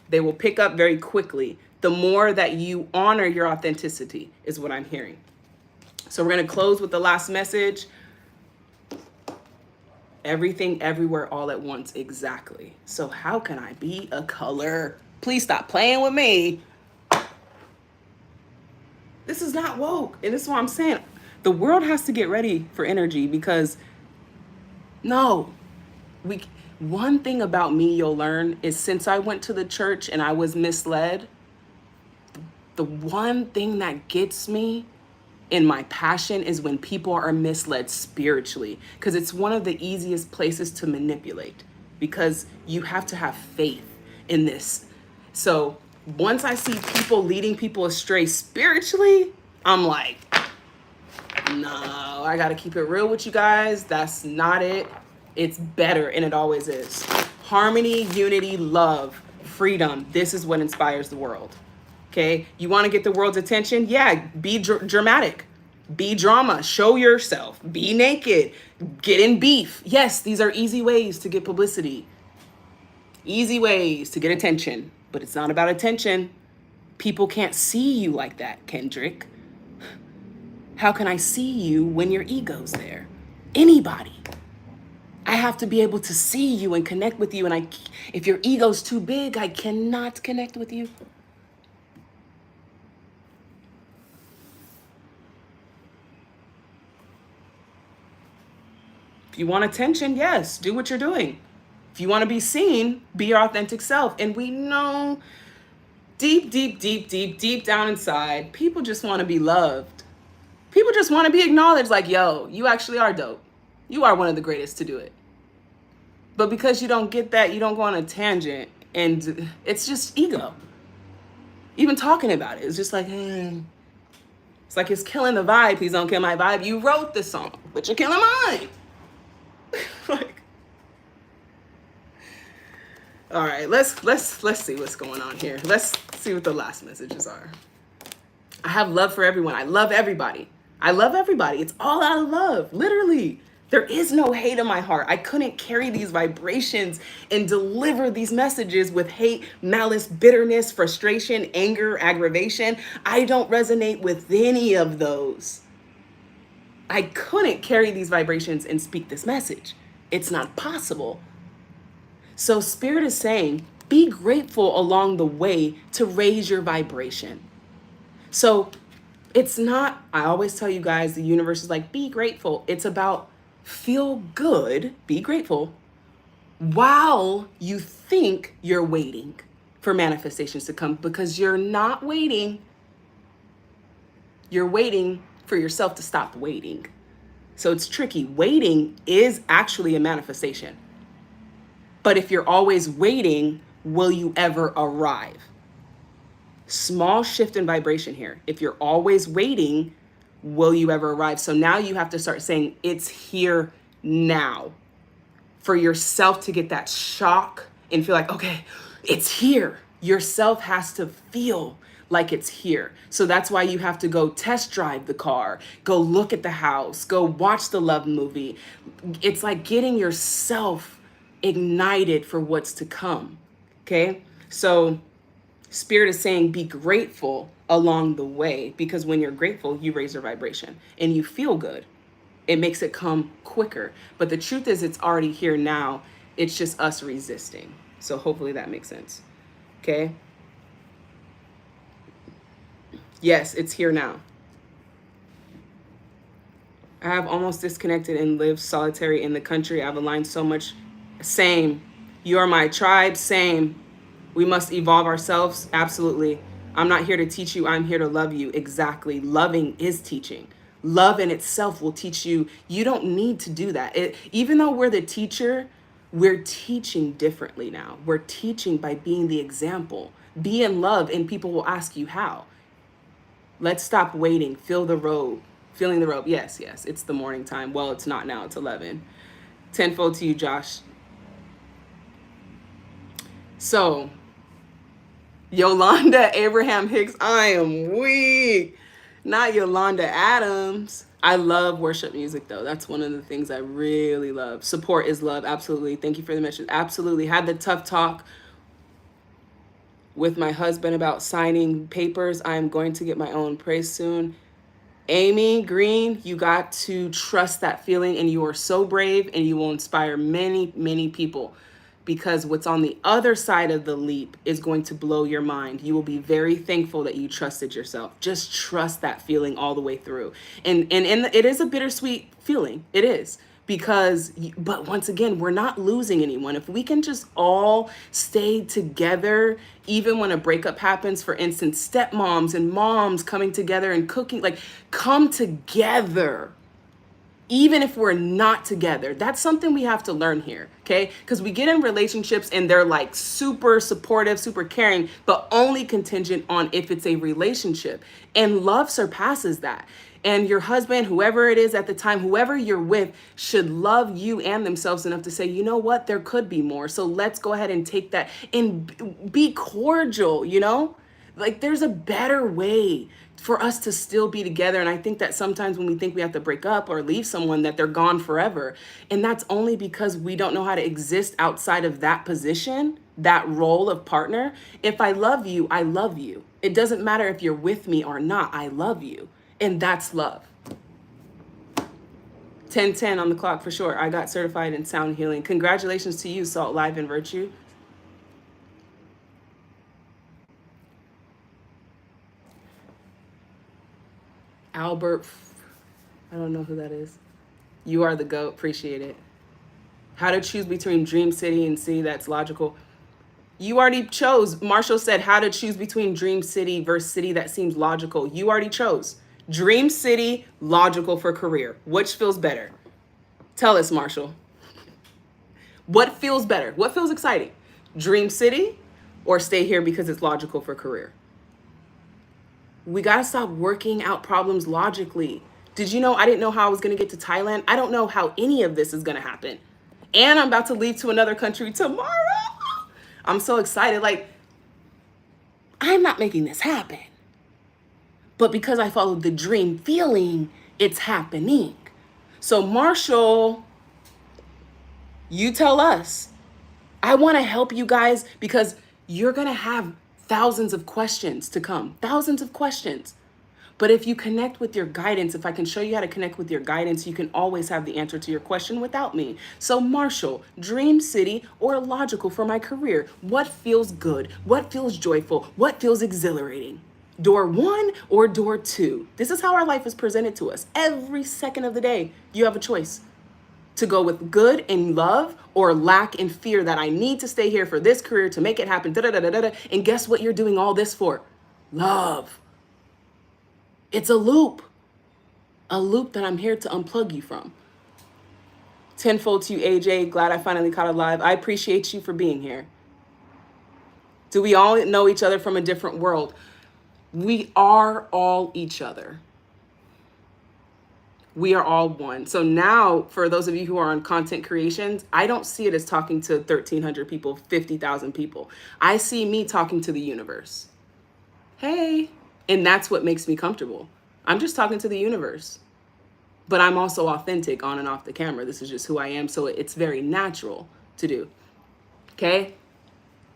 They will pick up very quickly the more that you honor your authenticity, is what I'm hearing. So we're going to close with the last message. Everything, everywhere, all at once. Exactly. So how can I be a color? Please stop playing with me. This is not woke. And this is what I'm saying. The world has to get ready for energy, because one thing about me you'll learn is, since I went to the church and I was misled, the one thing that gets me in my passion is when people are misled spiritually, because it's one of the easiest places to manipulate, because you have to have faith in this. So once I see people leading people astray spiritually, I'm like, no, I got to keep it real with you guys. That's not it. It's better, and it always is. Harmony, unity, love, freedom. This is what inspires the world. Okay, you want to get the world's attention? Yeah, be dramatic, be drama, show yourself, be naked, get in beef. Yes, these are easy ways to get publicity, easy ways to get attention, but it's not about attention. People can't see you like that, Kendrick. How can I see you when your ego's there? Anybody. I have to be able to see you and connect with you, and if your ego's too big, I cannot connect with you. If you want attention, yes, do what you're doing. If you want to be seen, be your authentic self. And we know deep down inside, people just want to be loved. People just want to be acknowledged, like, yo, you actually are dope. You are one of the greatest to do it. But because you don't get that, you don't go on a tangent, and it's just ego. Even talking about it, it's just like, it's like it's killing the vibe. Please don't kill my vibe. You wrote the song, but you're killing mine. Like, all right, let's see what's going on here. Let's see what the last messages are. I have love for everyone. I love everybody. I love everybody. It's all out of love, literally. There is no hate in my heart. I couldn't carry these vibrations and deliver these messages with hate, malice, bitterness, frustration, anger, aggravation. I don't resonate with any of those. I couldn't carry these vibrations and speak this message. It's not possible. So Spirit is saying, be grateful along the way to raise your vibration. So it's not, I always tell you guys, the universe is like, be grateful. It's about feel good, be grateful, while you think you're waiting for manifestations to come, because you're not waiting. You're waiting for yourself to stop waiting. So it's tricky. Waiting is actually a manifestation. But if you're always waiting, will you ever arrive? Small shift in vibration here. If you're always waiting, will you ever arrive? So now you have to start saying, it's here now. For yourself to get that shock and feel like, okay, it's here. Yourself has to feel like it's here. So that's why you have to go test drive the car, go look at the house, go watch the love movie. It's like getting yourself ignited for what's to come. Okay? So Spirit is saying, be grateful along the way, because when you're grateful, you raise your vibration and you feel good. It makes it come quicker. But the truth is, it's already here now. It's just us resisting. So hopefully that makes sense. Okay? Yes, it's here now. I have almost disconnected and lived solitary in the country. I've aligned so much. Same. You are my tribe. Same. We must evolve ourselves. Absolutely. I'm not here to teach you. I'm here to love you. Exactly. Loving is teaching. Love in itself will teach you. You don't need to do that. Even though we're the teacher, we're teaching differently now. We're teaching by being the example. Be in love, and people will ask you how. Let's stop waiting. Feel the robe. Feeling the robe. Yes, yes. It's the morning time. Well, it's not now. It's 11. Tenfold to you, Josh. So, Yolanda Abraham Hicks, I am weak. Not Yolanda Adams. I love worship music though. That's one of the things I really love. Support is love. Absolutely. Thank you for the message. Absolutely. Had the tough talk with my husband about signing papers. I am going to get my own praise soon. Amy Green, you got to trust that feeling, and you are so brave, and you will inspire many, many people, because what's on the other side of the leap is going to blow your mind. You will be very thankful that you trusted yourself. Just trust that feeling all the way through. And it is a bittersweet feeling. It is. But once again, we're not losing anyone. If we can just all stay together, even when a breakup happens, for instance, stepmoms and moms coming together and cooking, like, come together. Even if we're not together, that's something we have to learn here, okay? Because we get in relationships and they're like super supportive, super caring, but only contingent on if it's a relationship. And love surpasses that. And your husband, whoever it is at the time, whoever you're with, should love you and themselves enough to say, you know what, there could be more. So let's go ahead and take that and be cordial, you know? Like, there's a better way for us to still be together. And I think that sometimes when we think we have to break up or leave someone, that they're gone forever. And that's only because we don't know how to exist outside of that position, that role of partner. If I love you, I love you. It doesn't matter if you're with me or not, I love you. And that's love. 10:10 on the clock for sure. I got certified in sound healing. Congratulations to you, Salt Live and Virtue. Albert, I don't know who that is. You are the GOAT. Appreciate it. How to choose between Dream City and City that's logical. You already chose. Marshall said how to choose between Dream City versus City that seems logical. You already chose. Dream City, logical for career. Which feels better? Tell us, Marshall. What feels better? What feels exciting? Dream City or stay here because it's logical for career? We got to stop working out problems logically. Did you know I didn't know how I was going to get to Thailand? I don't know how any of this is going to happen. And I'm about to leave to another country tomorrow. I'm so excited. Like, I'm not making this happen. But because I followed the dream feeling, it's happening. So Marshall, you tell us. I want to help you guys because you're going to have thousands of questions to come. Thousands of questions. But if you connect with your guidance, if I can show you how to connect with your guidance, you can always have the answer to your question without me. So Marshall, Dream City or logical for my career? What feels good? What feels joyful? What feels exhilarating? Door 1 or door 2? This is how our life is presented to us. Every second of the day, you have a choice to go with good and love or lack and fear that I need to stay here for this career to make it happen. And guess what you're doing all this for? Love. It's a loop that I'm here to unplug you from. Tenfold to you, AJ. Glad I finally caught it live. I appreciate you for being here. Do we all know each other from a different world? We are all each other. We are all one. So now, for those of you who are on content creations, I don't see it as talking to 1,300 people, 50,000 people. I see me talking to the universe. Hey. And that's what makes me comfortable. I'm just talking to the universe. But I'm also authentic on and off the camera. This is just who I am. So it's very natural to do. Okay?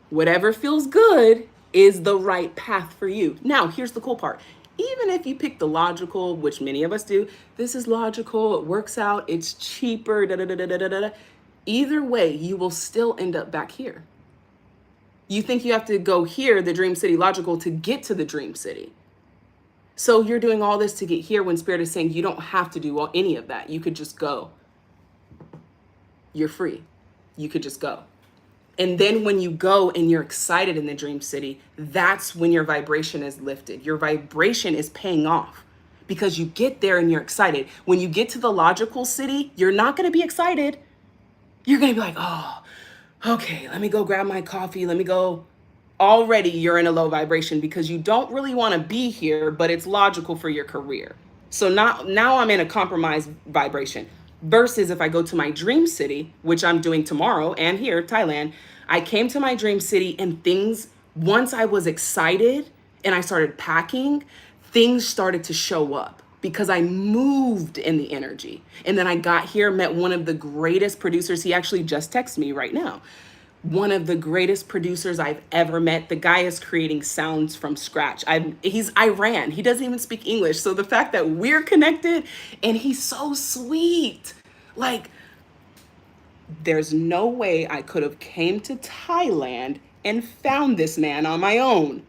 Whatever feels good is the right path for you. Now, here's the cool part. Even if you pick the logical, which many of us do, this is logical, it works out, it's cheaper, either way, you will still end up back here. You think you have to go here, the Dream City logical, to get to the Dream City. So you're doing all this to get here when Spirit is saying you don't have to do any of that. You could just go. You're free. You could just go. And then when you go and you're excited in the Dream City, that's when your vibration is lifted. Your vibration is paying off because you get there and you're excited. When you get to the logical city, you're not going to be excited. You're going to be like, oh, okay, let me go grab my coffee. Let me go. Already you're in a low vibration because you don't really want to be here, but it's logical for your career. So now I'm in a compromised vibration. Versus if I go to my dream city, which I'm doing tomorrow and here, Thailand, I came to my dream city, and things, once I was excited and I started packing, things started to show up because I moved in the energy. And then I got here, met one of the greatest producers. He actually just texted me right now. One of the greatest producers I've ever met. The guy is creating sounds from scratch. He's Iran. He doesn't even speak English. So the fact that we're connected, and he's so sweet. Like, there's no way I could have came to Thailand and found this man on my own.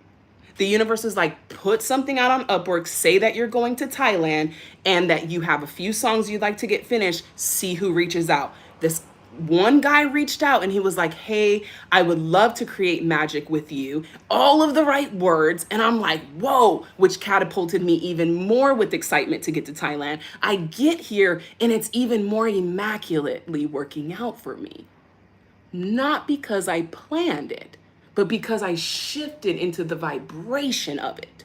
The universe is like, put something out on Upwork, say that you're going to Thailand and that you have a few songs you'd like to get finished, see who reaches out. This one guy reached out and he was like, hey, I would love to create magic with you. All of the right words. And I'm like, whoa, which catapulted me even more with excitement to get to Thailand. I get here and it's even more immaculately working out for me. Not because I planned it, but because I shifted into the vibration of it.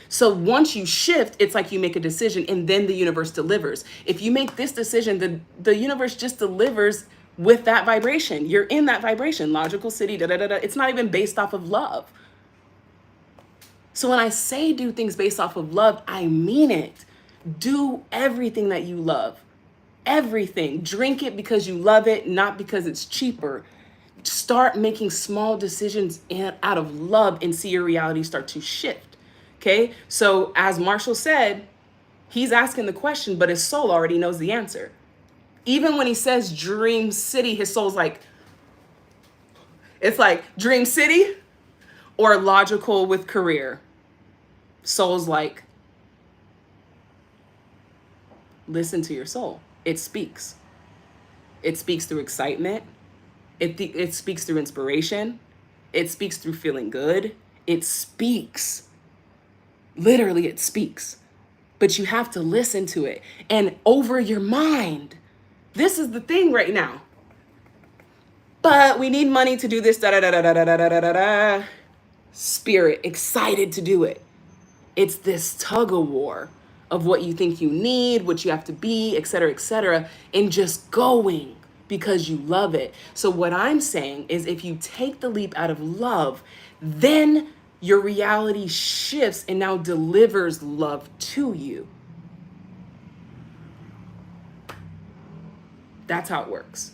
So once you shift, it's like you make a decision and then the universe delivers. If you make this decision, the universe just delivers with that vibration. You're in that vibration, logical city, da da da da. It's not even based off of love. So when I say do things based off of love, I mean it. Do everything that you love. Everything. Drink it because you love it, not because it's cheaper. Start making small decisions out of love and see your reality start to shift. Okay? So as Marshall said, he's asking the question, but his soul already knows the answer. Even when he says dream city, his soul's like, it's like dream city or logical with career. Soul's like, listen to your soul. It speaks. It speaks through excitement. It speaks through inspiration. It speaks through feeling good. It speaks. Literally, it speaks. But you have to listen to it. And over your mind. This is the thing right now. But we need money to do this. Da da da da da da da da da. Spirit, excited to do it. It's this tug of war of what you think you need, what you have to be, et cetera, and just going because you love it. So what I'm saying is if you take the leap out of love, then your reality shifts and now delivers love to you. That's how it works.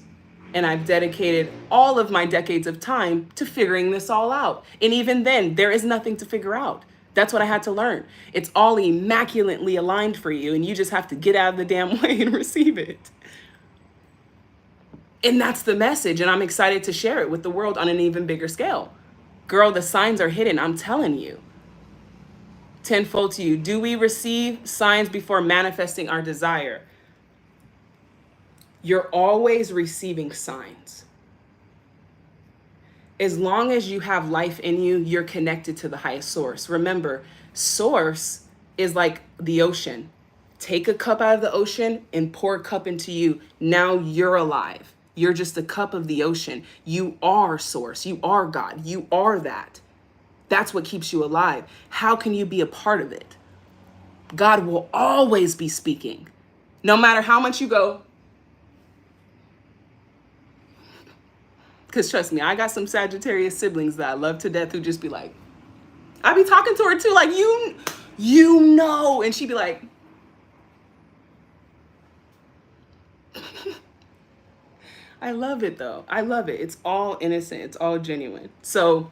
And I've dedicated all of my decades of time to figuring this all out. And even then, there is nothing to figure out. That's what I had to learn. It's all immaculately aligned for you, and you just have to get out of the damn way and receive it. And that's the message, and I'm excited to share it with the world on an even bigger scale. Girl, the signs are hidden, I'm telling you. Tenfold to you. Do we receive signs before manifesting our desire? You're always receiving signs. As long as you have life in you, you're connected to the highest source. Remember, source is like the ocean. Take a cup out of the ocean and pour a cup into you. Now you're alive. You're just a cup of the ocean. You are source. You are God. You are that. That's what keeps you alive. How can you be a part of it? God will always be speaking. No matter how much you go. Because trust me, I got some Sagittarius siblings that I love to death who just be like, I be talking to her too, like, you know, and she'd be like, I love it though. I love it. It's all innocent. It's all genuine. So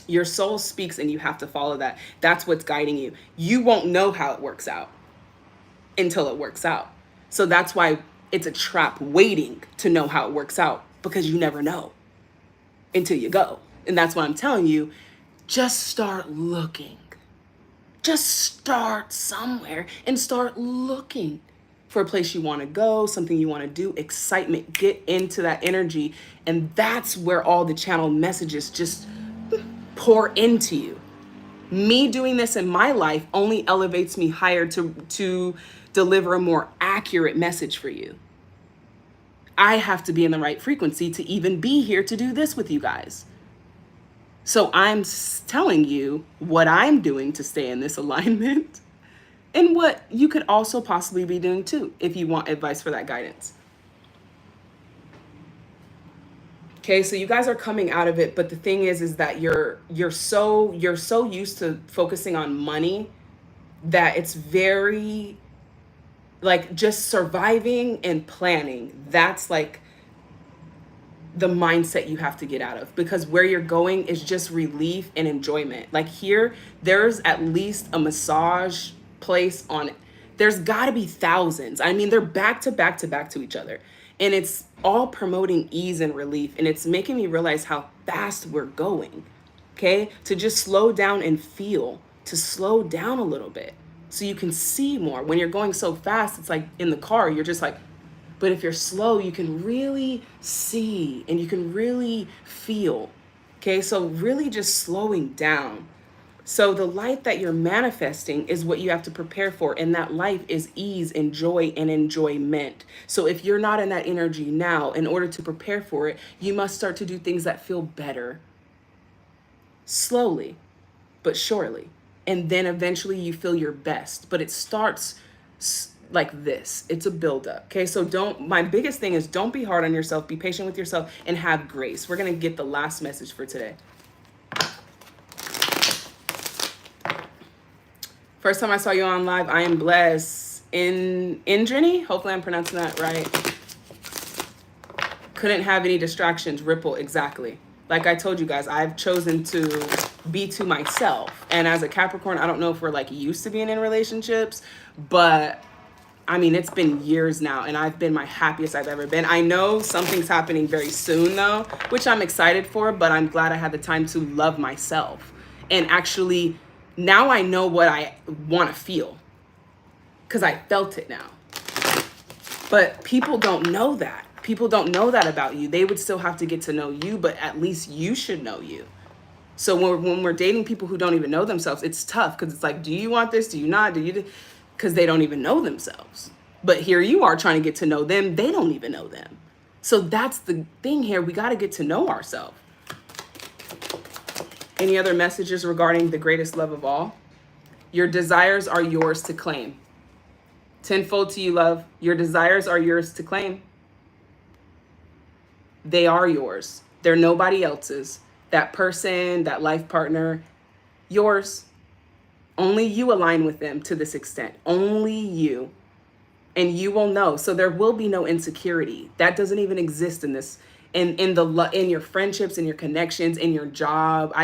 your soul speaks and you have to follow that. That's what's guiding you. You won't know how it works out until it works out. So that's why it's a trap waiting to know how it works out, because you never know until you go. And that's why I'm telling you, just start looking. Just start somewhere and start looking for a place you want to go, something you want to do, excitement, get into that energy. And that's where all the channel messages just pour into you. Me doing this in my life only elevates me higher to deliver a more accurate message for you. I have to be in the right frequency to even be here to do this with you guys. So I'm telling you what I'm doing to stay in this alignment and what you could also possibly be doing too if you want advice for that guidance. Okay, so you guys are coming out of it, but the thing is that you're so used to focusing on money that it's very like just surviving and planning. That's like the mindset you have to get out of, because where you're going is just relief and enjoyment. Like here, there's at least a massage place on, there's got to be thousands. I mean, they're back to back to back to each other, and it's all promoting ease and relief, and it's making me realize how fast we're going. Okay, to just slow down and feel, to slow down a little bit so you can see more. When you're going so fast, it's like in the car, you're just like, but if you're slow, you can really see and you can really feel. Okay, so really just slowing down. So the life that you're manifesting is what you have to prepare for. And that life is ease and joy and enjoyment. So if you're not in that energy now, in order to prepare for it, you must start to do things that feel better. Slowly, but surely. And then eventually you feel your best. But it starts like this. It's a buildup. Okay, so my biggest thing is don't be hard on yourself. Be patient with yourself and have grace. We're going to get the last message for today. First time I saw you on live, I am blessed. Indrini, hopefully I'm pronouncing that right. Couldn't have any distractions. Ripple, exactly. Like I told you guys, I've chosen to be to myself. And as a Capricorn, I don't know if we're like used to being in relationships, but I mean, it's been years now, and I've been my happiest I've ever been. I know something's happening very soon, though, which I'm excited for, but I'm glad I had the time to love myself. And actually, now I know what I want to feel, because I felt it now. But people don't know that. People don't know that about you. They would still have to get to know you, but at least you should know you. So when we're dating people who don't even know themselves, it's tough, because it's like, do you want this? Do you not? Do you? Because they don't even know themselves. But here you are trying to get to know them. They don't even know them. So that's the thing here. We got to get to know ourselves. Any other messages regarding the greatest love of all? Your desires are yours to claim. Tenfold to you, love. Your desires are yours to claim. They are yours. They're nobody else's. That person, that life partner, yours. Only you align with them to this extent. Only you. And you will know. So there will be no insecurity. That doesn't even exist in this, in your friendships, in your connections, in your job.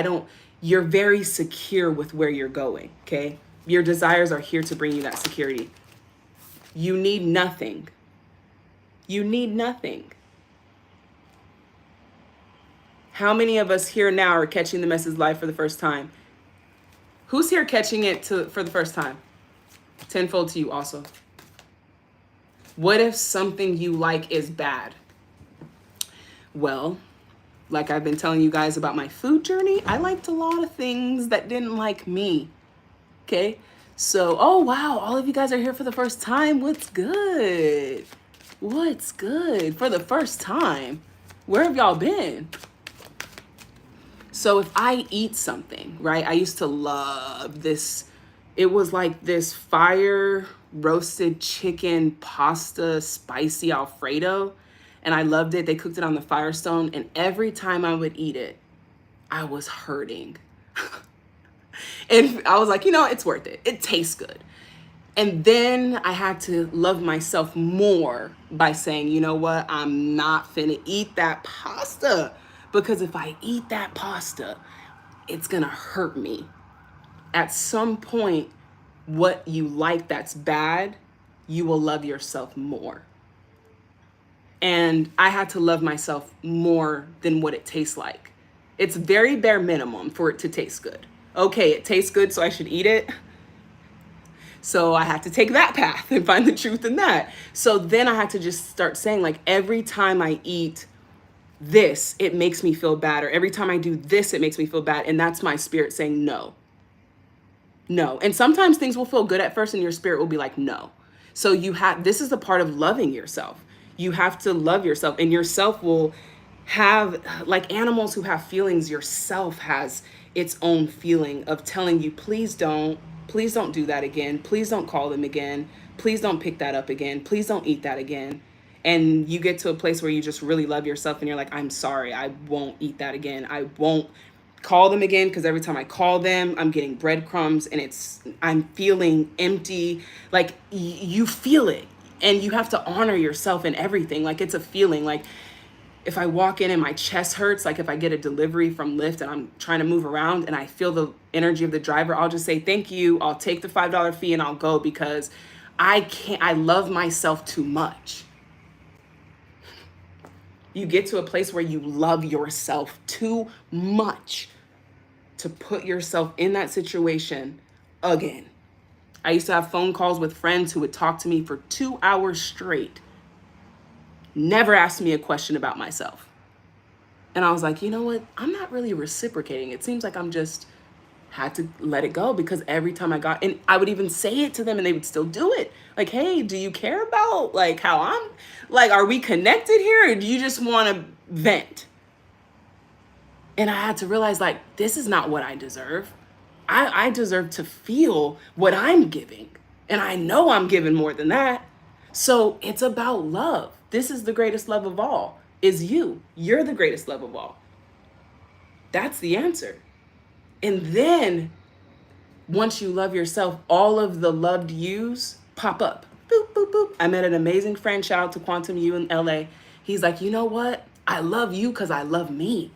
You're very secure with where you're going, okay? Your desires are here to bring you that security. You need nothing. You need nothing. How many of us here now are catching the message live for the first time? Who's here catching it for the first time? Tenfold to you also. What if something you like is bad? Well, like I've been telling you guys about my food journey, I liked a lot of things that didn't like me. Okay? So, oh wow, all of you guys are here for the first time. What's good? What's good? For the first time. Where have y'all been? So if I eat something, right? I used to love this. It was like this fire roasted chicken pasta spicy Alfredo. And I loved it. They cooked it on the Firestone. And every time I would eat it, I was hurting. And I was like, it's worth it. It tastes good. And then I had to love myself more by saying, you know what? I'm not finna eat that pasta. Because if I eat that pasta, it's gonna hurt me. At some point, what you like that's bad, you will love yourself more. And I had to love myself more than what it tastes like. It's very bare minimum for it to taste good. Okay, it tastes good, so I should eat it. So I had to take that path and find the truth in that. So then I had to just start saying, like, every time I eat this, it makes me feel bad. Or every time I do this, it makes me feel bad. And that's my spirit saying no. No. And sometimes things will feel good at first and your spirit will be like, no. So this is a part of loving yourself. You have to love yourself, and yourself will have, like animals who have feelings, yourself has its own feeling of telling you, please don't do that again. Please don't call them again. Please don't pick that up again. Please don't eat that again. and you get to a place where you just really love yourself and you're like, I'm sorry, I won't eat that again. I won't call them again, because every time I call them, I'm getting breadcrumbs and I'm feeling empty. Like you feel it, and you have to honor yourself in everything. Like it's a feeling. Like if I walk in and my chest hurts, like if I get a delivery from Lyft and I'm trying to move around and I feel the energy of the driver, I'll just say, thank you. I'll take the $5 fee and I'll go, because I love myself too much. You get to a place where you love yourself too much to put yourself in that situation again. I used to have phone calls with friends who would talk to me for 2 hours straight, never asked me a question about myself. And I was like, you know what? I'm not really reciprocating. It seems like I'm just had to let it go, because every time and I would even say it to them and they would still do it. Like, hey, do you care about like how I'm like, are we connected here, or do you just want to vent? And I had to realize, like, this is not what I deserve. I deserve to feel what I'm giving. And I know I'm giving more than that. So it's about love. This is the greatest love of all, is you. You're the greatest love of all. That's the answer. And then once you love yourself, all of the loved yous pop up. Boop, boop, boop. I met an amazing friend, shout out to Quantum U in LA. He's like, you know what? I love you because I love me.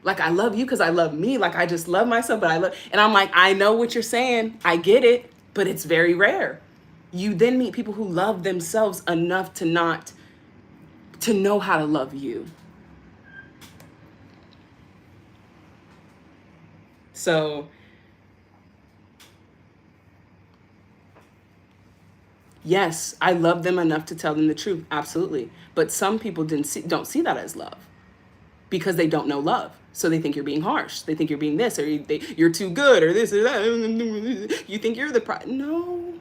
Like, I love you because I love me. Like, I just love myself, but and I'm like, I know what you're saying. I get it, but it's very rare. You then meet people who love themselves enough to know how to love you. So, yes, I love them enough to tell them the truth. Absolutely. But some people don't see that as love, because they don't know love. So they think you're being harsh. They think you're being this, or you're too good, or this or that. You think you're no.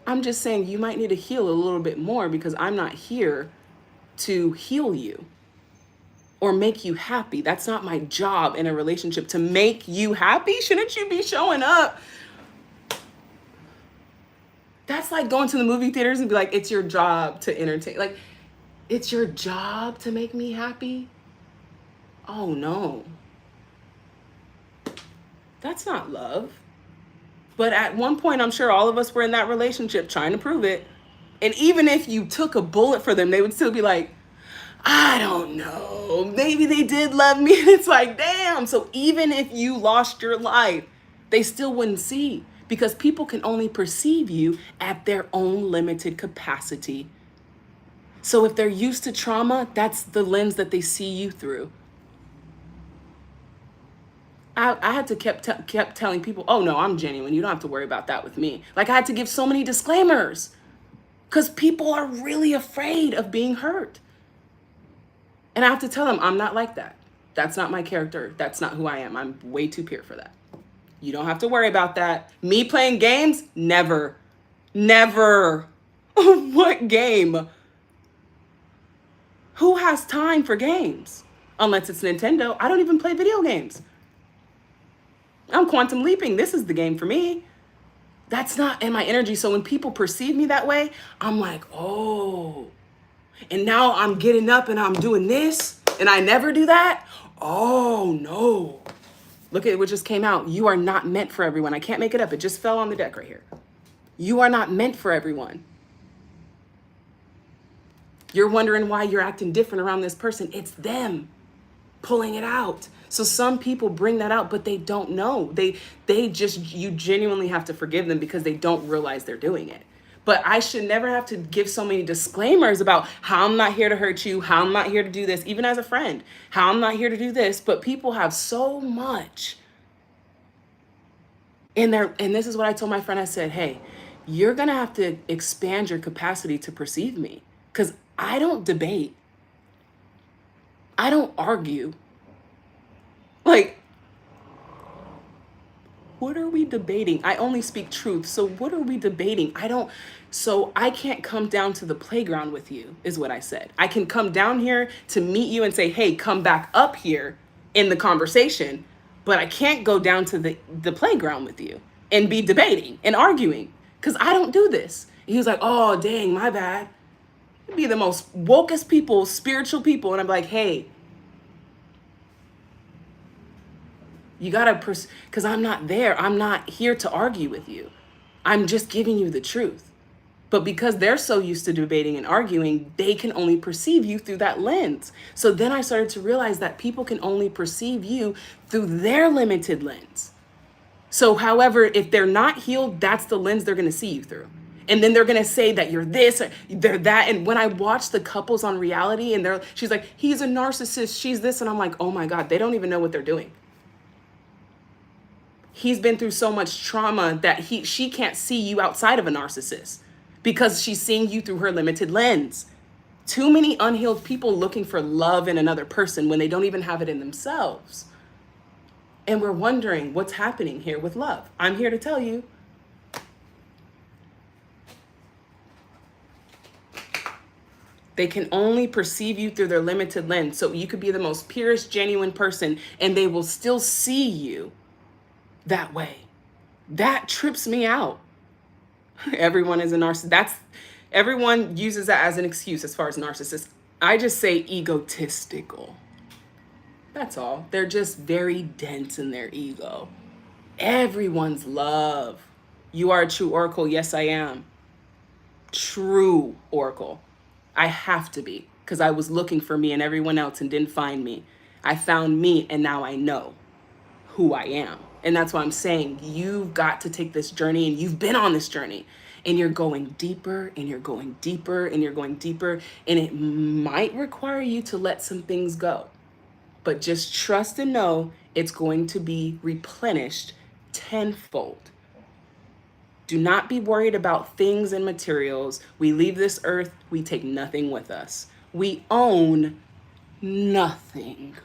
I'm just saying you might need to heal a little bit more, because I'm not here to heal you or make you happy. That's not my job in a relationship, to make you happy. Shouldn't you be showing up? That's like going to the movie theaters and be like, it's your job to entertain. Like, it's your job to make me happy? Oh no. That's not love. But at one point, I'm sure all of us were in that relationship trying to prove it. And even if you took a bullet for them, they would still be like, I don't know, maybe they did love me. And it's like, damn. So even if you lost your life, they still wouldn't see, because people can only perceive you at their own limited capacity. So if they're used to trauma, that's the lens that they see you through. I had to kept telling people, oh no, I'm genuine. You don't have to worry about that with me. Like, I had to give so many disclaimers, because people are really afraid of being hurt. And I have to tell them, I'm not like that. That's not my character. That's not who I am. I'm way too pure for that. You don't have to worry about that. Me playing games? Never. Never. What game? Who has time for games? Unless it's Nintendo. I don't even play video games. I'm quantum leaping. This is the game for me. That's not in my energy. So when people perceive me that way, I'm like, oh. And now I'm getting up and I'm doing this, and I never do that. Oh no. Look at what just came out. You are not meant for everyone. I can't make it up. It just fell on the deck right here. You are not meant for everyone. You're wondering why you're acting different around this person. It's them pulling it out. So some people bring that out, but they don't know. You genuinely have to forgive them, because they don't realize they're doing it. But I should never have to give so many disclaimers about how I'm not here to hurt you, how I'm not here to do this, even as a friend, how I'm not here to do this. But people have so much in there. And this is what I told my friend. I said, hey, you're going to have to expand your capacity to perceive me, because I don't debate. I don't argue. Like, what are we debating? I only speak truth. So what are we debating? So I can't come down to the playground with you, is what I said. I can come down here to meet you and say, hey, come back up here in the conversation, but I can't go down to the playground with you and be debating and arguing, because I don't do this. And he was like, oh, dang, my bad. be the most wokest people, spiritual people, and I'm like, hey, you gotta, because I'm not there. I'm not here to argue with you. I'm just giving you the truth. But because they're so used to debating and arguing, they can only perceive you through that lens. So then I started to realize that people can only perceive you through their limited lens. So, however, if they're not healed, that's the lens they're going to see you through. And then they're going to say that you're this or they're that. And when I watch the couples on reality and she's like, he's a narcissist, she's this. And I'm like, oh my God, they don't even know what they're doing. He's been through so much trauma that she can't see you outside of a narcissist because she's seeing you through her limited lens. Too many unhealed people looking for love in another person when they don't even have it in themselves. And we're wondering what's happening here with love. I'm here to tell you. They can only perceive you through their limited lens. So you could be the most purest, genuine person, and they will still see you that way. That trips me out. Everyone is a narcissist. Everyone uses that as an excuse as far as narcissists. I just say egotistical. That's all. They're just very dense in their ego. Everyone's love. You are a true oracle. Yes, I am. True oracle. I have to be, because I was looking for me and everyone else and didn't find me. I found me and now I know who I am. And that's why I'm saying you've got to take this journey, and you've been on this journey, and you're going deeper and you're going deeper and you're going deeper. And it might require you to let some things go. But just trust and know it's going to be replenished tenfold. Do not be worried about things and materials. We leave this earth, we take nothing with us. We own nothing.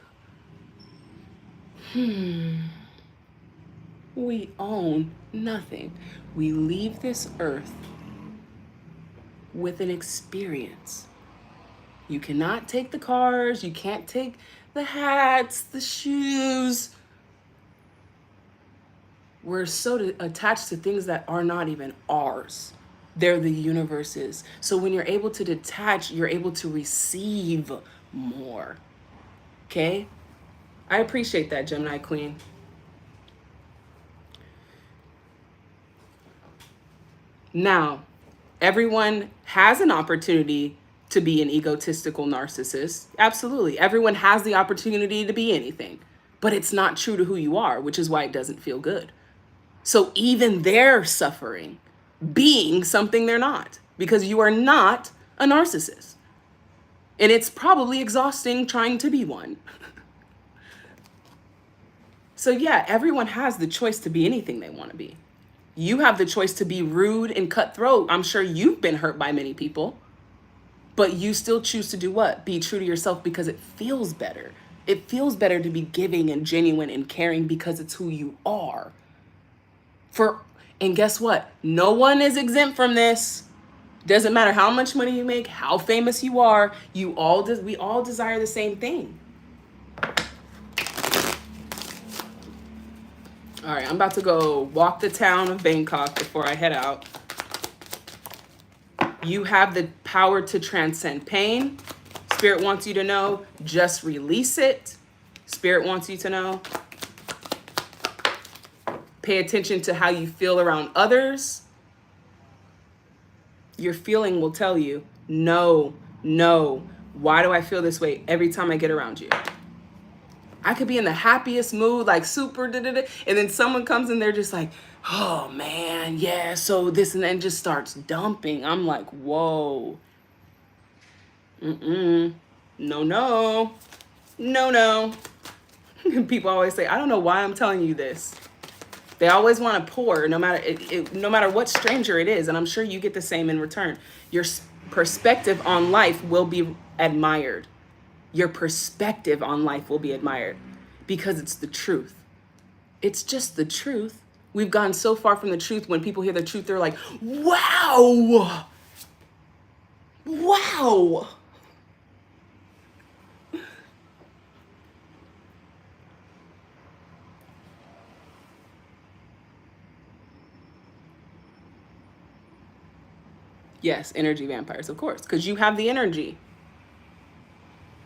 We own nothing. We leave this earth with an experience. You cannot take the cars, you can't take the hats, the shoes. We're so attached to things that are not even ours. They're the universe's. So when you're able to detach, you're able to receive more. Okay? I appreciate that, Gemini Queen. Now, everyone has an opportunity to be an egotistical narcissist. Absolutely. Everyone has the opportunity to be anything, but it's not true to who you are, which is why it doesn't feel good. So even they're suffering being something they're not, because you are not a narcissist. And it's probably exhausting trying to be one. So yeah, everyone has the choice to be anything they want to be. You have the choice to be rude and cutthroat. I'm sure you've been hurt by many people, but you still choose to do what? Be true to yourself, because it feels better. It feels better to be giving and genuine and caring because it's who you are. And guess what? No one is exempt from this. Doesn't matter how much money you make, how famous you are, we all desire the same thing. All right, I'm about to go walk the town of Bangkok before I head out. You have the power to transcend pain. Spirit wants you to know, just release it. Spirit wants you to know. Pay attention to how you feel around others. Your feeling will tell you, no, why do I feel this way every time I get around you? I could be in the happiest mood, like super, and then someone comes in, they're just like, oh man, yeah, so this, and then just starts dumping. I'm like, whoa. No. People always say, I don't know why I'm telling you this. They always want to pour, no matter what stranger it is, and I'm sure you get the same in return. Your perspective on life will be admired. Your perspective on life will be admired because it's the truth. It's just the truth. We've gone so far from the truth. When people hear the truth, they're like, wow. Yes, energy vampires, of course, because you have the energy.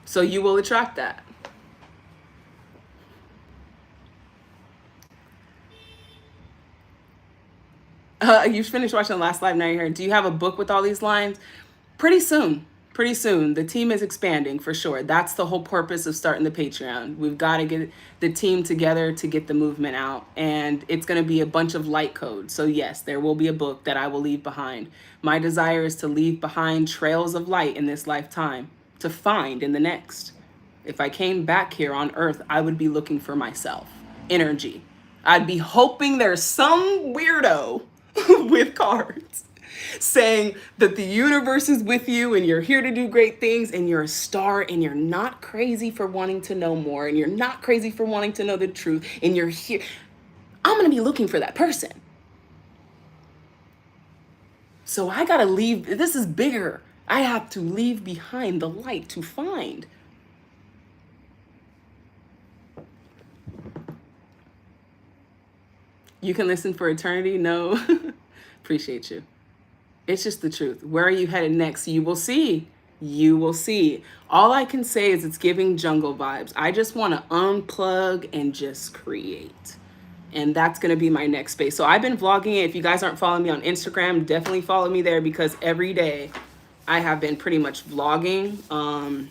So you will attract that. You finished watching the last live, now you're here. Do you have a book with all these lines? Pretty soon. Pretty soon. The team is expanding for sure. That's the whole purpose of starting the Patreon. We've got to get the team together to get the movement out. And it's going to be a bunch of light codes. So yes, there will be a book that I will leave behind. My desire is to leave behind trails of light in this lifetime to find in the next. If I came back here on Earth, I would be looking for myself. Energy. I'd be hoping there's some weirdo with cards saying that the universe is with you and you're here to do great things and you're a star and you're not crazy for wanting to know more and you're not crazy for wanting to know the truth and you're here. I'm going to be looking for that person. So I got to leave. This is bigger. I have to leave behind the light to find. You can listen for eternity? No. Appreciate you. It's just the truth. Where are you headed next? You will see. You will see. All I can say is it's giving jungle vibes. I just want to unplug and just create. And that's going to be my next space. So I've been vlogging it. If you guys aren't following me on Instagram, definitely follow me there because every day I have been pretty much vlogging.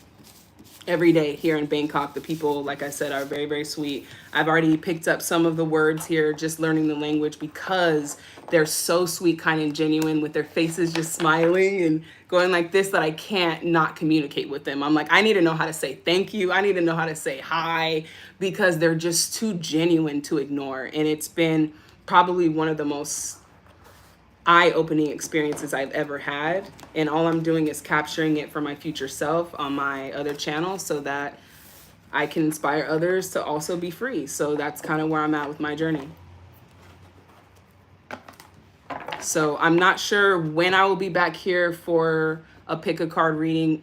Every day here in Bangkok. The people, like I said, are very, very sweet. I've already picked up some of the words here, just learning the language because they're so sweet, kind, and genuine with their faces just smiling and going like this that I can't not communicate with them. I'm like, I need to know how to say thank you. I need to know how to say hi because they're just too genuine to ignore. And it's been probably one of the most eye-opening experiences I've ever had, and all I'm doing is capturing it for my future self on my other channel so that I can inspire others to also be free. So that's kind of where I'm at with my journey. So I'm not sure when I will be back here for a pick a card reading.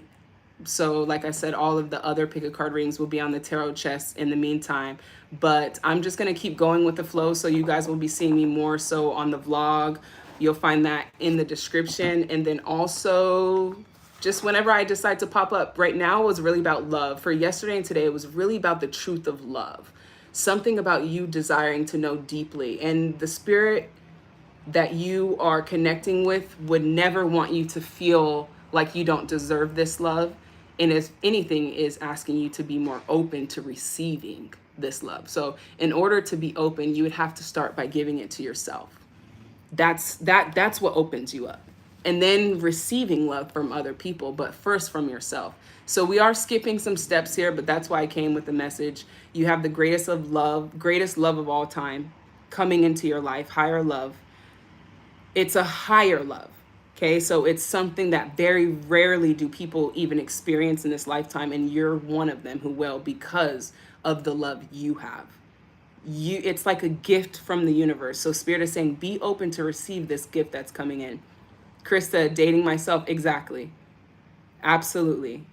So like I said, all of the other pick a card readings will be on the tarot chest in the meantime, but I'm just going to keep going with the flow. So you guys will be seeing me more so on the vlog. You'll find that in the description. And then also just whenever I decide to pop up. Right now it was really about love. For yesterday and today, it was really about the truth of love. Something about you desiring to know deeply. And the spirit that you are connecting with would never want you to feel like you don't deserve this love. And if anything, is asking you to be more open to receiving this love. So in order to be open, you would have to start by giving it to yourself. That's what opens you up. And then receiving love from other people, but first from yourself. So we are skipping some steps here, but that's why I came with the message. You have the greatest love of all time coming into your life, higher love. It's a higher love, okay? So it's something that very rarely do people even experience in this lifetime, and you're one of them who will because of the love you have. It's like a gift from the universe. So Spirit is saying, be open to receive this gift that's coming in. Krista, dating myself, exactly. Absolutely.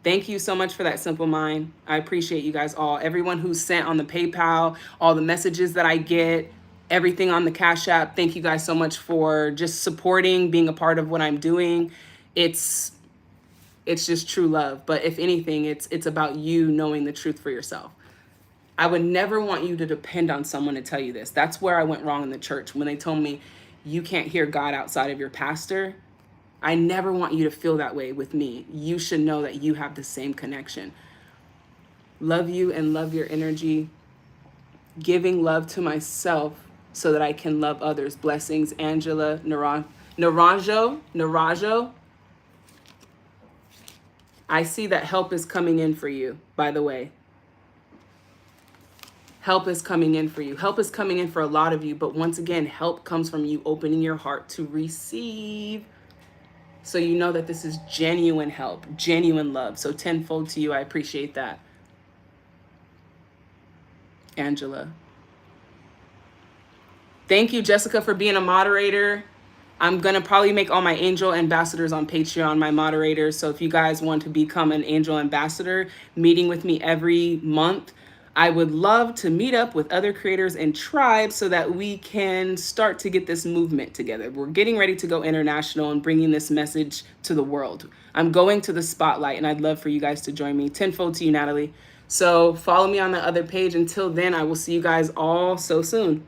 Thank you so much for that, Simple Mind. I appreciate you guys all. Everyone who's sent on the PayPal, all the messages that I get, everything on the Cash App. Thank you guys so much for just supporting, being a part of what I'm doing. It's just true love. But if anything, it's about you knowing the truth for yourself. I would never want you to depend on someone to tell you this. That's where I went wrong in the church when they told me you can't hear God outside of your pastor. I never want you to feel that way with me. You should know that you have the same connection. Love you and love your energy. Giving love to myself so that I can love others. Blessings, Angela, Narajo. I see that help is coming in for you, by the way. Help is coming in for you. Help is coming in for a lot of you. But once again, help comes from you opening your heart to receive. So you know that this is genuine help, genuine love. So tenfold to you. I appreciate that. Angela. Thank you, Jessica, for being a moderator. I'm going to probably make all my angel ambassadors on Patreon my moderators. So if you guys want to become an angel ambassador, meeting with me every month, I would love to meet up with other creators and tribes so that we can start to get this movement together. We're getting ready to go international and bringing this message to the world. I'm going to the spotlight, and I'd love for you guys to join me. Tenfold to you, Natalie. So follow me on the other page. Until then, I will see you guys all so soon.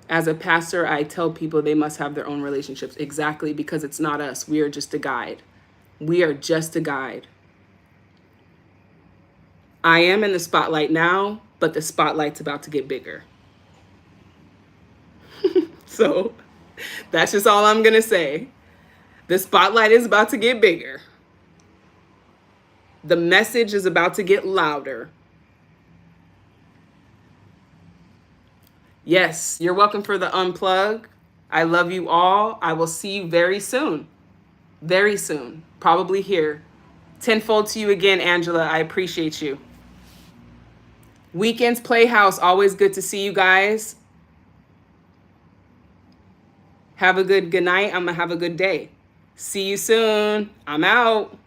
As a pastor, I tell people they must have their own relationships. Exactly, because it's not us. We are just a guide. We are just a guide. I am in the spotlight now, but the spotlight's about to get bigger. So that's just all I'm going to say. The spotlight is about to get bigger. The message is about to get louder. Yes, you're welcome for the unplug. I love you all. I will see you very soon. Very soon. Probably here. Tenfold to you again, Angela. I appreciate you. Weekends Playhouse. Always good to see you guys. Have a good night. I'm going to have a good day. See you soon. I'm out.